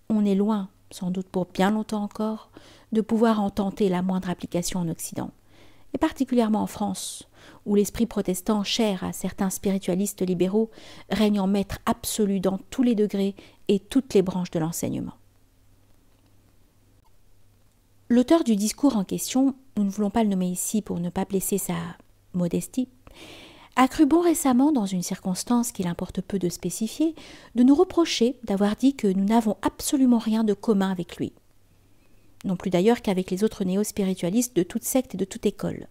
on est loin, sans doute pour bien longtemps encore, de pouvoir en tenter la moindre application en Occident, et particulièrement en France, où l'esprit protestant cher à certains spiritualistes libéraux règne en maître absolu dans tous les degrés et toutes les branches de l'enseignement. L'auteur du discours en question, nous ne voulons pas le nommer ici pour ne pas blesser sa modestie, a cru bon récemment, dans une circonstance qu'il importe peu de spécifier, de nous reprocher d'avoir dit que nous n'avons absolument rien de commun avec lui. Non plus d'ailleurs qu'avec les autres néo-spiritualistes de toute secte et de toute école.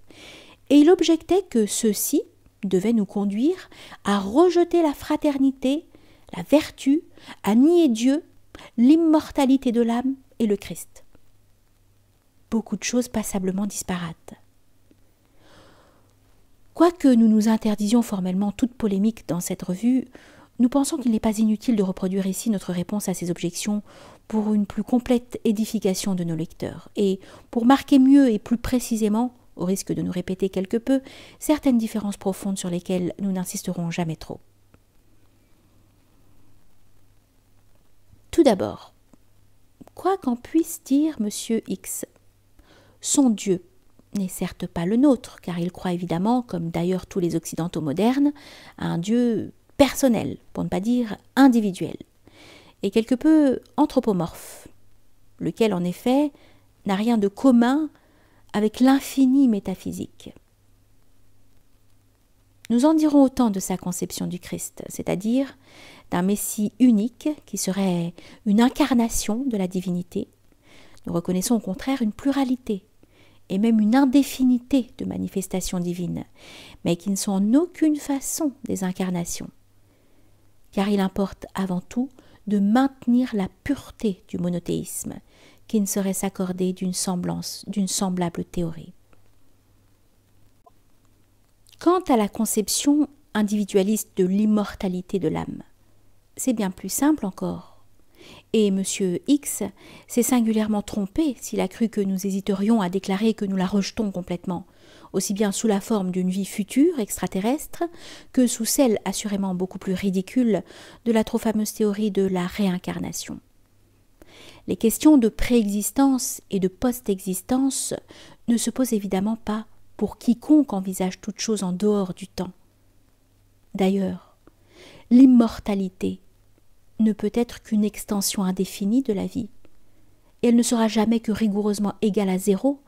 Et il objectait que ceux-ci devaient nous conduire à rejeter la fraternité, la vertu, à nier Dieu, l'immortalité de l'âme et le Christ. Beaucoup de choses passablement disparates. Quoique nous nous interdisions formellement toute polémique dans cette revue, nous pensons qu'il n'est pas inutile de reproduire ici notre réponse à ces objections pour une plus complète édification de nos lecteurs, et pour marquer mieux et plus précisément, au risque de nous répéter quelque peu, certaines différences profondes sur lesquelles nous n'insisterons jamais trop. Tout d'abord, quoi qu'en puisse dire M. X, son Dieu n'est certes pas le nôtre, car il croit évidemment, comme d'ailleurs tous les occidentaux modernes, à un Dieu personnel, pour ne pas dire individuel, et quelque peu anthropomorphe, lequel en effet n'a rien de commun avec l'infini métaphysique. Nous en dirons autant de sa conception du Christ, c'est-à-dire d'un Messie unique qui serait une incarnation de la divinité. Nous reconnaissons au contraire une pluralité et même une indéfinité de manifestations divines, mais qui ne sont en aucune façon des incarnations. Car il importe avant tout de maintenir la pureté du monothéisme, qui ne saurait s'accorder d'une semblable théorie. Quant à la conception individualiste de l'immortalité de l'âme, c'est bien plus simple encore. Et M. X s'est singulièrement trompé s'il a cru que nous hésiterions à déclarer que nous la rejetons complètement, aussi bien sous la forme d'une vie future extraterrestre que sous celle assurément beaucoup plus ridicule de la trop fameuse théorie de la réincarnation. Les questions de préexistence et de post-existence ne se posent évidemment pas pour quiconque envisage toute chose en dehors du temps. D'ailleurs, l'immortalité ne peut être qu'une extension indéfinie de la vie, et elle ne sera jamais que rigoureusement égale à zéro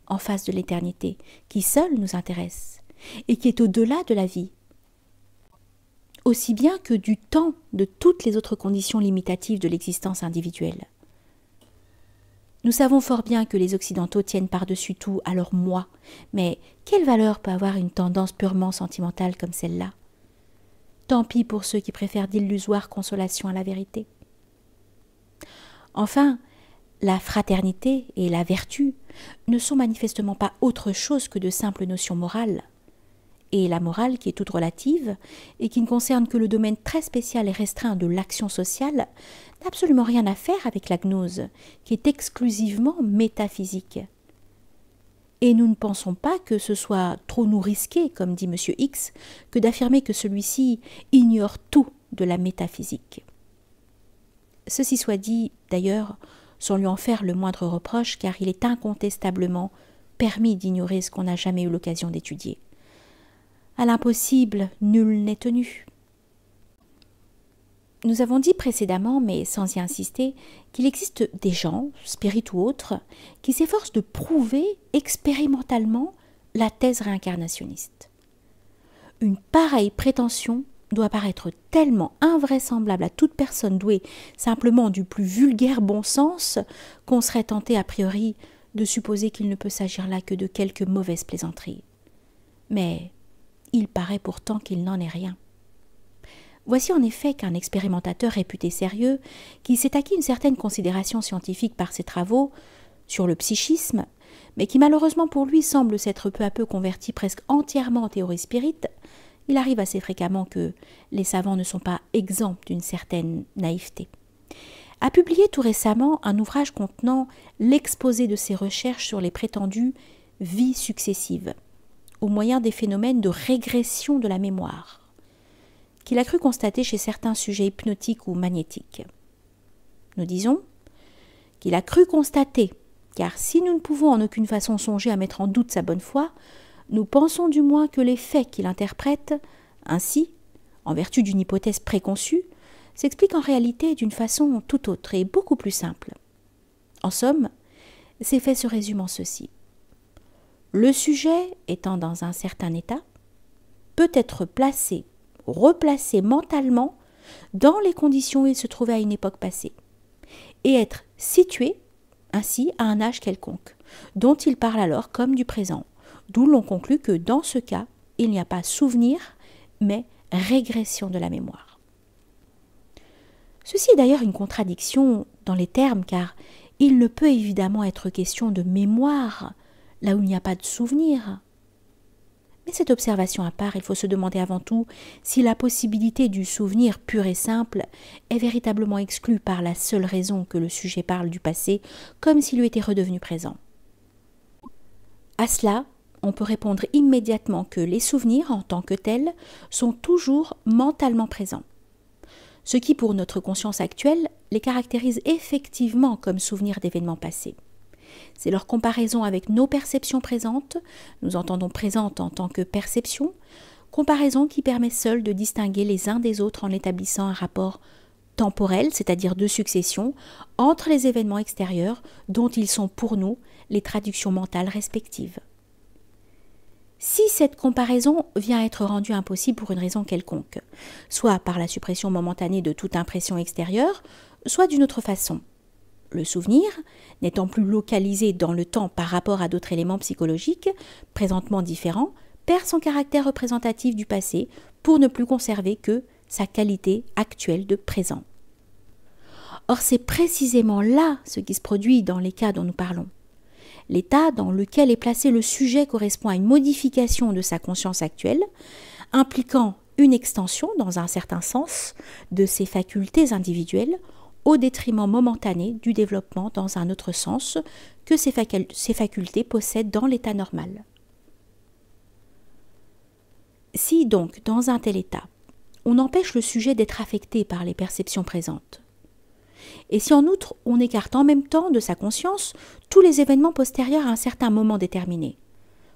en face de l'éternité, qui seule nous intéresse, et qui est au-delà de la vie, aussi bien que du temps de toutes les autres conditions limitatives de l'existence individuelle. Nous savons fort bien que les Occidentaux tiennent par-dessus tout à leur moi, mais quelle valeur peut avoir une tendance purement sentimentale comme celle-là? Tant pis pour ceux qui préfèrent d'illusoires consolations à la vérité. Enfin, la fraternité et la vertu ne sont manifestement pas autre chose que de simples notions morales. Et la morale, qui est toute relative et qui ne concerne que le domaine très spécial et restreint de l'action sociale, n'a absolument rien à faire avec la gnose, qui est exclusivement métaphysique. Et nous ne pensons pas que ce soit trop nous risquer, comme dit M. X, que d'affirmer que celui-ci ignore tout de la métaphysique. Ceci soit dit, d'ailleurs, sans lui en faire le moindre reproche, car il est incontestablement permis d'ignorer ce qu'on n'a jamais eu l'occasion d'étudier. À l'impossible, nul n'est tenu. Nous avons dit précédemment, mais sans y insister, qu'il existe des gens, spirites ou autres, qui s'efforcent de prouver expérimentalement la thèse réincarnationniste. Une pareille prétention doit paraître tellement invraisemblable à toute personne douée simplement du plus vulgaire bon sens qu'on serait tenté a priori de supposer qu'il ne peut s'agir là que de quelques mauvaises plaisanteries. Mais il paraît pourtant qu'il n'en est rien. Voici en effet qu'un expérimentateur réputé sérieux, qui s'est acquis une certaine considération scientifique par ses travaux sur le psychisme, mais qui malheureusement pour lui semble s'être peu à peu converti presque entièrement en théorie spirite, il arrive assez fréquemment que les savants ne sont pas exempts d'une certaine naïveté, a publié tout récemment un ouvrage contenant l'exposé de ses recherches sur les prétendues vies successives, au moyen des phénomènes de régression de la mémoire, qu'il a cru constater chez certains sujets hypnotiques ou magnétiques. Nous disons qu'il a cru constater, car si nous ne pouvons en aucune façon songer à mettre en doute sa bonne foi, nous pensons du moins que les faits qu'il interprète, ainsi, en vertu d'une hypothèse préconçue, s'expliquent en réalité d'une façon tout autre et beaucoup plus simple. En somme, ces faits se résument en ceci. Le sujet, étant dans un certain état, peut être placé, replacé mentalement dans les conditions où il se trouvait à une époque passée, et être situé ainsi à un âge quelconque, dont il parle alors comme du présent, d'où l'on conclut que dans ce cas, il n'y a pas souvenir, mais régression de la mémoire. Ceci est d'ailleurs une contradiction dans les termes, car il ne peut évidemment être question de mémoire là où il n'y a pas de souvenir. Mais cette observation à part, il faut se demander avant tout si la possibilité du souvenir pur et simple est véritablement exclue par la seule raison que le sujet parle du passé comme s'il lui était redevenu présent. À cela, on peut répondre immédiatement que les souvenirs en tant que tels sont toujours mentalement présents, ce qui pour notre conscience actuelle les caractérise effectivement comme souvenirs d'événements passés. C'est leur comparaison avec nos perceptions présentes, nous entendons présente en tant que perception, comparaison qui permet seule de distinguer les uns des autres en établissant un rapport temporel, c'est-à-dire de succession, entre les événements extérieurs dont ils sont pour nous les traductions mentales respectives. Si cette comparaison vient être rendue impossible pour une raison quelconque, soit par la suppression momentanée de toute impression extérieure, soit d'une autre façon, le souvenir, n'étant plus localisé dans le temps par rapport à d'autres éléments psychologiques, présentement différents, perd son caractère représentatif du passé pour ne plus conserver que sa qualité actuelle de présent. Or, c'est précisément là ce qui se produit dans les cas dont nous parlons. L'état dans lequel est placé le sujet correspond à une modification de sa conscience actuelle, impliquant une extension, dans un certain sens, de ses facultés individuelles, au détriment momentané du développement dans un autre sens que ces facultés possèdent dans l'état normal. Si donc, dans un tel état, on empêche le sujet d'être affecté par les perceptions présentes, et si en outre on écarte en même temps de sa conscience tous les événements postérieurs à un certain moment déterminé,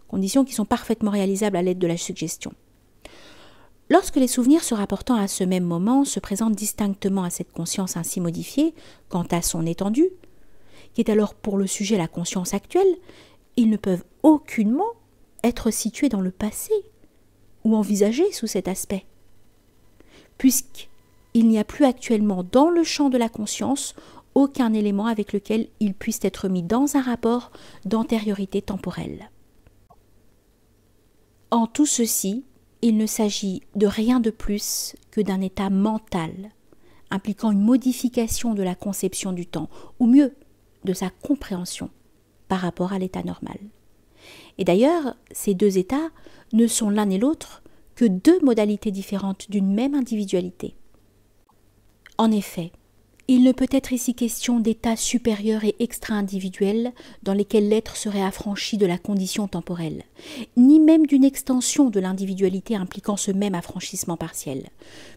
conditions qui sont parfaitement réalisables à l'aide de la suggestion. Lorsque les souvenirs se rapportant à ce même moment se présentent distinctement à cette conscience ainsi modifiée quant à son étendue, qui est alors pour le sujet la conscience actuelle, ils ne peuvent aucunement être situés dans le passé ou envisagés sous cet aspect, puisqu'il n'y a plus actuellement dans le champ de la conscience aucun élément avec lequel ils puissent être mis dans un rapport d'antériorité temporelle. En tout ceci, il ne s'agit de rien de plus que d'un état mental, impliquant une modification de la conception du temps, ou mieux, de sa compréhension par rapport à l'état normal. Et d'ailleurs, ces deux états ne sont l'un et l'autre que deux modalités différentes d'une même individualité. En effet, il ne peut être ici question d'états supérieurs et extra-individuels dans lesquels l'être serait affranchi de la condition temporelle, ni même d'une extension de l'individualité impliquant ce même affranchissement partiel,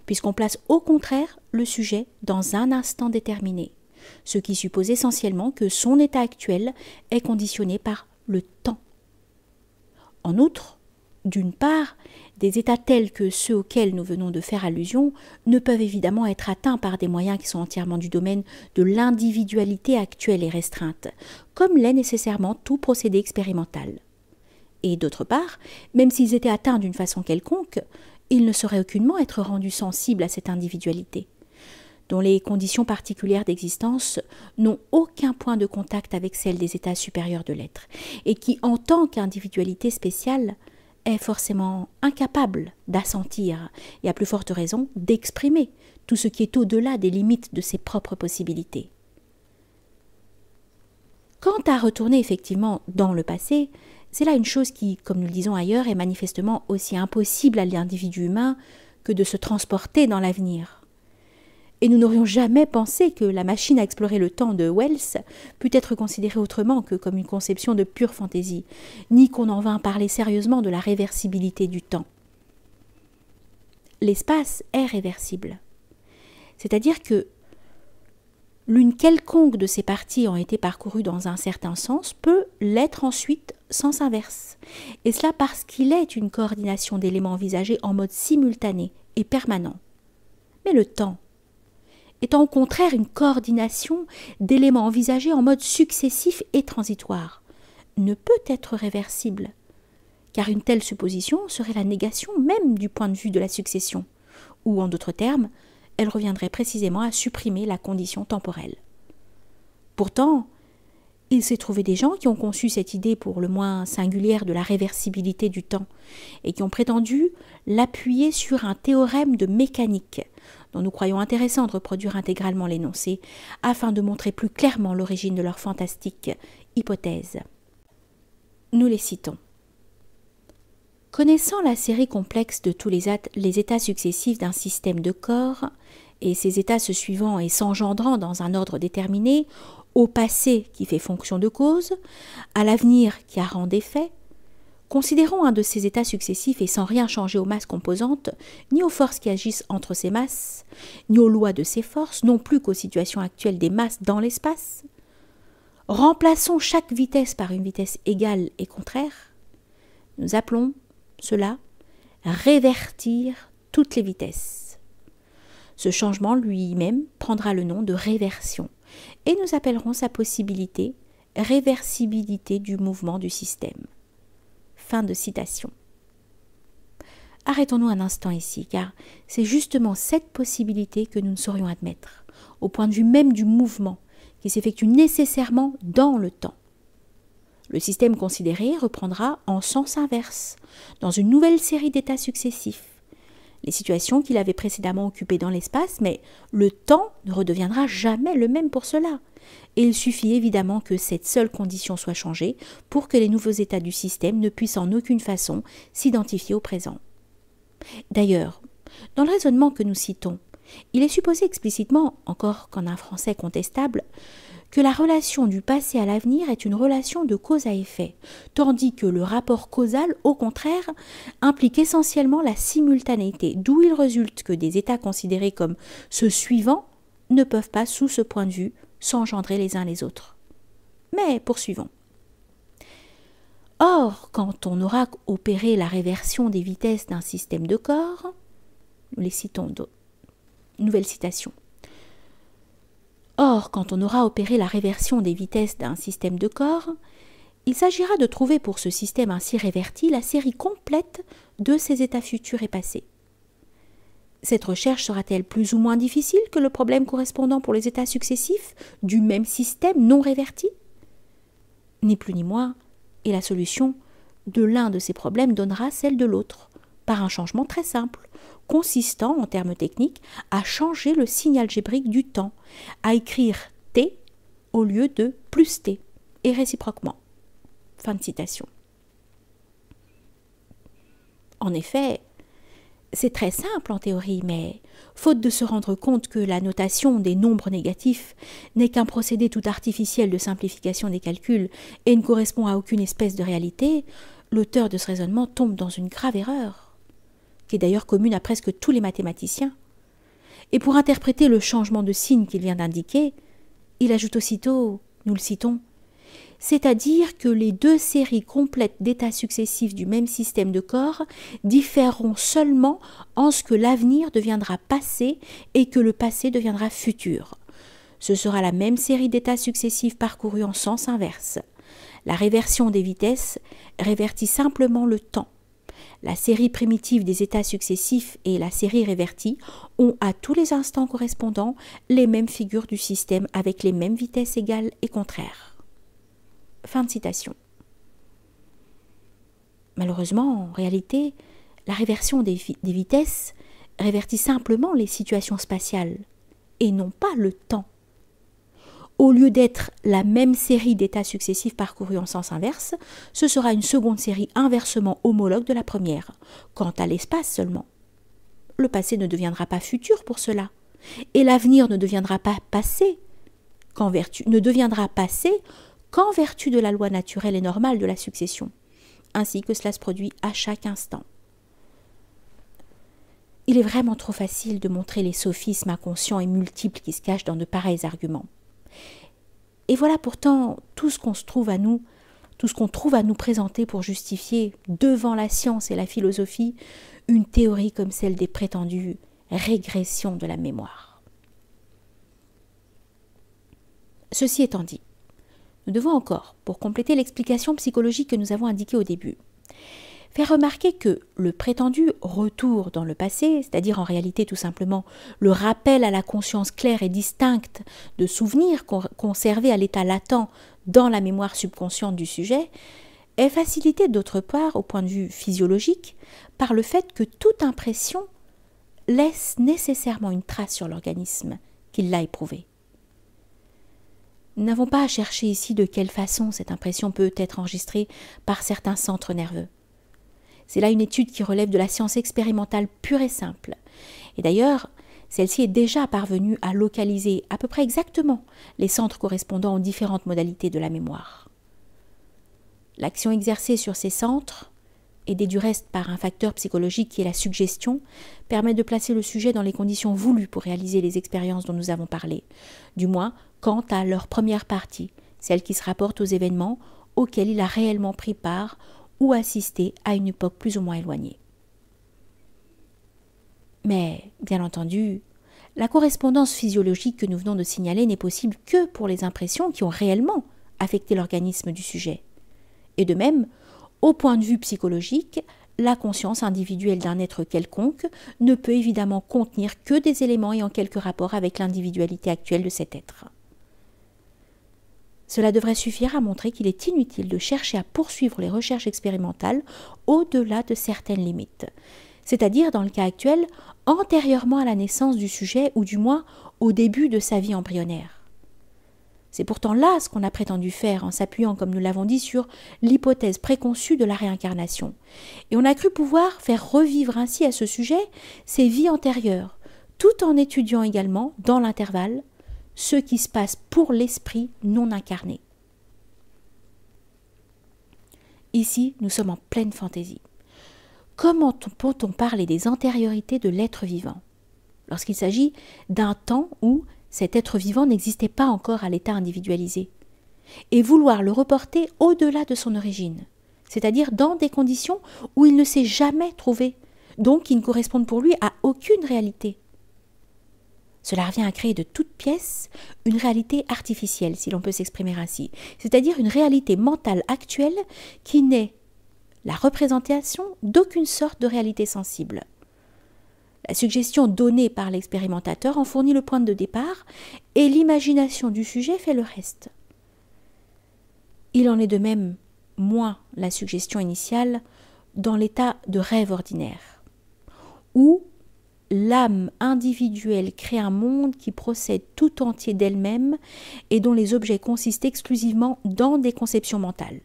puisqu'on place au contraire le sujet dans un instant déterminé, ce qui suppose essentiellement que son état actuel est conditionné par le temps. En outre, d'une part, des états tels que ceux auxquels nous venons de faire allusion ne peuvent évidemment être atteints par des moyens qui sont entièrement du domaine de l'individualité actuelle et restreinte, comme l'est nécessairement tout procédé expérimental. Et d'autre part, même s'ils étaient atteints d'une façon quelconque, ils ne sauraient aucunement être rendus sensibles à cette individualité, dont les conditions particulières d'existence n'ont aucun point de contact avec celles des états supérieurs de l'être, et qui, en tant qu'individualité spéciale, est forcément incapable d'assentir, et à plus forte raison d'exprimer tout ce qui est au-delà des limites de ses propres possibilités. Quant à retourner effectivement dans le passé, c'est là une chose qui, comme nous le disons ailleurs, est manifestement aussi impossible à l'individu humain que de se transporter dans l'avenir. Et nous n'aurions jamais pensé que la machine à explorer le temps de Wells pût être considérée autrement que comme une conception de pure fantaisie, ni qu'on en vînt parler sérieusement de la réversibilité du temps. L'espace est réversible, c'est-à-dire que l'une quelconque de ses parties ayant été parcourue dans un certain sens peut l'être ensuite sens inverse, et cela parce qu'il est une coordination d'éléments envisagés en mode simultané et permanent. Mais le temps étant au contraire une coordination d'éléments envisagés en mode successif et transitoire, ne peut être réversible, car une telle supposition serait la négation même du point de vue de la succession, ou en d'autres termes, elle reviendrait précisément à supprimer la condition temporelle. Pourtant, il s'est trouvé des gens qui ont conçu cette idée pour le moins singulière de la réversibilité du temps, et qui ont prétendu l'appuyer sur un théorème de mécanique, dont nous croyons intéressant de reproduire intégralement l'énoncé, afin de montrer plus clairement l'origine de leur fantastique hypothèse. Nous les citons. Connaissant la série complexe de tous les états successifs d'un système de corps, et ces états se suivant et s'engendrant dans un ordre déterminé, au passé qui fait fonction de cause, à l'avenir qui a rang d'effet, considérons un de ces états successifs et sans rien changer aux masses composantes, ni aux forces qui agissent entre ces masses, ni aux lois de ces forces, non plus qu'aux situations actuelles des masses dans l'espace. Remplaçons chaque vitesse par une vitesse égale et contraire. Nous appelons cela révertir toutes les vitesses. Ce changement lui-même prendra le nom de réversion, et nous appellerons sa possibilité réversibilité du mouvement du système. Fin de citation. Arrêtons-nous un instant ici, car c'est justement cette possibilité que nous ne saurions admettre, au point de vue même du mouvement, qui s'effectue nécessairement dans le temps. Le système considéré reprendra en sens inverse, dans une nouvelle série d'états successifs, les situations qu'il avait précédemment occupées dans l'espace, mais le temps ne redeviendra jamais le même pour cela. Et il suffit évidemment que cette seule condition soit changée pour que les nouveaux états du système ne puissent en aucune façon s'identifier au présent. D'ailleurs, dans le raisonnement que nous citons, Il est supposé explicitement, encore qu'en un français contestable, que la relation du passé à l'avenir est une relation de cause à effet, tandis que le rapport causal, au contraire, implique essentiellement la simultanéité, d'où il résulte que des états considérés comme se suivant ne peuvent pas, sous ce point de vue, s'engendrer les uns les autres. Mais poursuivons. Or, quand on aura opéré la réversion des vitesses d'un système de corps, nous les citons, nouvelle citation. Or, quand on aura opéré la réversion des vitesses d'un système de corps, il s'agira de trouver pour ce système ainsi réverti la série complète de ses états futurs et passés. Cette recherche sera-t-elle plus ou moins difficile que le problème correspondant pour les états successifs du même système non réverti? Ni plus ni moins, et la solution de l'un de ces problèmes donnera celle de l'autre, par un changement très simple, consistant, en termes techniques, à changer le signe algébrique du temps, à écrire t au lieu de plus t, et réciproquement. Fin de citation. En effet, c'est très simple en théorie, mais faute de se rendre compte que la notation des nombres négatifs n'est qu'un procédé tout artificiel de simplification des calculs et ne correspond à aucune espèce de réalité, l'auteur de ce raisonnement tombe dans une grave erreur, qui est d'ailleurs commune à presque tous les mathématiciens. Et pour interpréter le changement de signe qu'il vient d'indiquer, il ajoute aussitôt, nous le citons, c'est-à-dire que les deux séries complètes d'états successifs du même système de corps différeront seulement en ce que l'avenir deviendra passé et que le passé deviendra futur. Ce sera la même série d'états successifs parcourus en sens inverse. La réversion des vitesses révertit simplement le temps. La série primitive des états successifs et la série révertie ont à tous les instants correspondants les mêmes figures du système avec les mêmes vitesses égales et contraires. Fin de citation. Malheureusement, en réalité, la réversion des vitesses révertit simplement les situations spatiales et non pas le temps. Au lieu d'être la même série d'états successifs parcourus en sens inverse, ce sera une seconde série inversement homologue de la première, quant à l'espace seulement. Le passé ne deviendra pas futur pour cela, et l'avenir ne deviendra pas passé qu'en vertu de la loi naturelle et normale de la succession, ainsi que cela se produit à chaque instant. Il est vraiment trop facile de montrer les sophismes inconscients et multiples qui se cachent dans de pareils arguments. Et voilà pourtant tout ce qu'on trouve à nous présenter pour justifier, devant la science et la philosophie, une théorie comme celle des prétendues régressions de la mémoire. Ceci étant dit, nous devons encore, pour compléter l'explication psychologique que nous avons indiquée au début, faire remarquer que le prétendu retour dans le passé, c'est-à-dire en réalité tout simplement le rappel à la conscience claire et distincte de souvenirs conservés à l'état latent dans la mémoire subconsciente du sujet, est facilité d'autre part au point de vue physiologique par le fait que toute impression laisse nécessairement une trace sur l'organisme qui l'a éprouvé. Nous n'avons pas à chercher ici de quelle façon cette impression peut être enregistrée par certains centres nerveux. C'est là une étude qui relève de la science expérimentale pure et simple. Et d'ailleurs, celle-ci est déjà parvenue à localiser à peu près exactement les centres correspondant aux différentes modalités de la mémoire. L'action exercée sur ces centres, aidée du reste par un facteur psychologique qui est la suggestion, permet de placer le sujet dans les conditions voulues pour réaliser les expériences dont nous avons parlé, du moins quant à leur première partie, celle qui se rapporte aux événements auxquels il a réellement pris part ou assisté à une époque plus ou moins éloignée. Mais, bien entendu, la correspondance physiologique que nous venons de signaler n'est possible que pour les impressions qui ont réellement affecté l'organisme du sujet. Et de même, au point de vue psychologique, la conscience individuelle d'un être quelconque ne peut évidemment contenir que des éléments ayant quelque rapport avec l'individualité actuelle de cet être. Cela devrait suffire à montrer qu'il est inutile de chercher à poursuivre les recherches expérimentales au-delà de certaines limites, c'est-à-dire dans le cas actuel, antérieurement à la naissance du sujet ou du moins au début de sa vie embryonnaire. C'est pourtant là ce qu'on a prétendu faire en s'appuyant, comme nous l'avons dit, sur l'hypothèse préconçue de la réincarnation. Et on a cru pouvoir faire revivre ainsi à ce sujet ses vies antérieures, tout en étudiant également, dans l'intervalle, ce qui se passe pour l'esprit non incarné. Ici, nous sommes en pleine fantaisie. Comment peut-on parler des antériorités de l'être vivant lorsqu'il s'agit d'un temps où cet être vivant n'existait pas encore à l'état individualisé, et vouloir le reporter au-delà de son origine, c'est-à-dire dans des conditions où il ne s'est jamais trouvé, donc qui ne correspondent pour lui à aucune réalité. Cela revient à créer de toutes pièces une réalité artificielle, si l'on peut s'exprimer ainsi, c'est-à-dire une réalité mentale actuelle qui n'est la représentation d'aucune sorte de réalité sensible. La suggestion donnée par l'expérimentateur en fournit le point de départ et l'imagination du sujet fait le reste. Il en est de même moins la suggestion initiale dans l'état de rêve ordinaire, où l'âme individuelle crée un monde qui procède tout entier d'elle-même et dont les objets consistent exclusivement dans des conceptions mentales,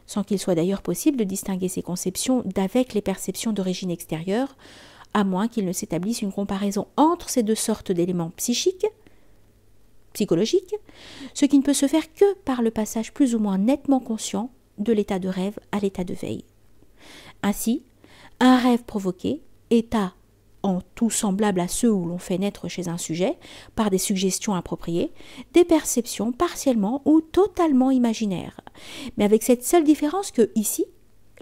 sans qu'il soit d'ailleurs possible de distinguer ces conceptions d'avec les perceptions d'origine extérieure, à moins qu'il ne s'établisse une comparaison entre ces deux sortes d'éléments psychologiques, ce qui ne peut se faire que par le passage plus ou moins nettement conscient de l'état de rêve à l'état de veille. Ainsi, un rêve provoqué, état en tout semblable à ceux où l'on fait naître chez un sujet, par des suggestions appropriées, des perceptions partiellement ou totalement imaginaires, mais avec cette seule différence que, ici,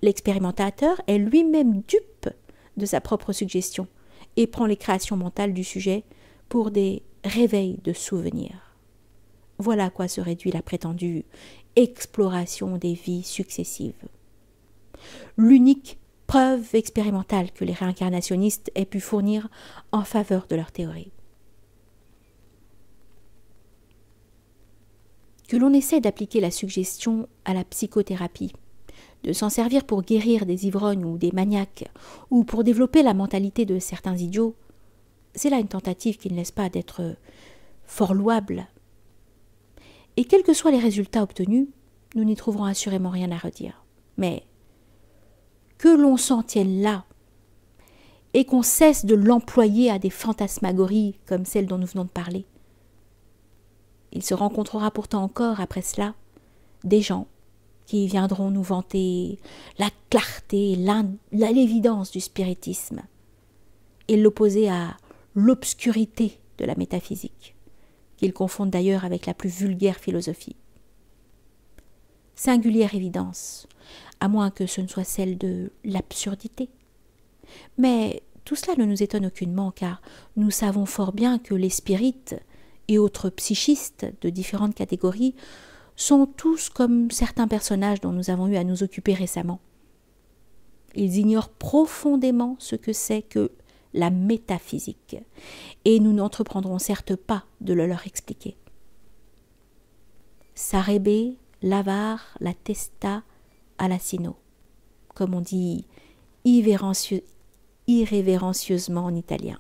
l'expérimentateur est lui-même dupe de sa propre suggestion et prend les créations mentales du sujet pour des réveils de souvenirs. Voilà à quoi se réduit la prétendue exploration des vies successives. L'unique preuve expérimentale que les réincarnationnistes aient pu fournir en faveur de leur théorie. Que l'on essaie d'appliquer la suggestion à la psychothérapie, de s'en servir pour guérir des ivrognes ou des maniaques, ou pour développer la mentalité de certains idiots, c'est là une tentative qui ne laisse pas d'être fort louable. Et quels que soient les résultats obtenus, nous n'y trouverons assurément rien à redire. Mais que l'on s'en tienne là, et qu'on cesse de l'employer à des fantasmagories comme celles dont nous venons de parler. Il se rencontrera pourtant encore, après cela, des gens qui viendront nous vanter la clarté, l'évidence du spiritisme, et l'opposer à l'obscurité de la métaphysique, qu'ils confondent d'ailleurs avec la plus vulgaire philosophie. Singulière évidence, à moins que ce ne soit celle de l'absurdité. Mais tout cela ne nous étonne aucunement, car nous savons fort bien que les spirites et autres psychistes de différentes catégories sont tous comme certains personnages dont nous avons eu à nous occuper récemment. Ils ignorent profondément ce que c'est que la métaphysique, et nous n'entreprendrons certes pas de le leur expliquer. Sarebe, l'avare, la testa, all'asino, comme on dit irrévérencieusement en italien.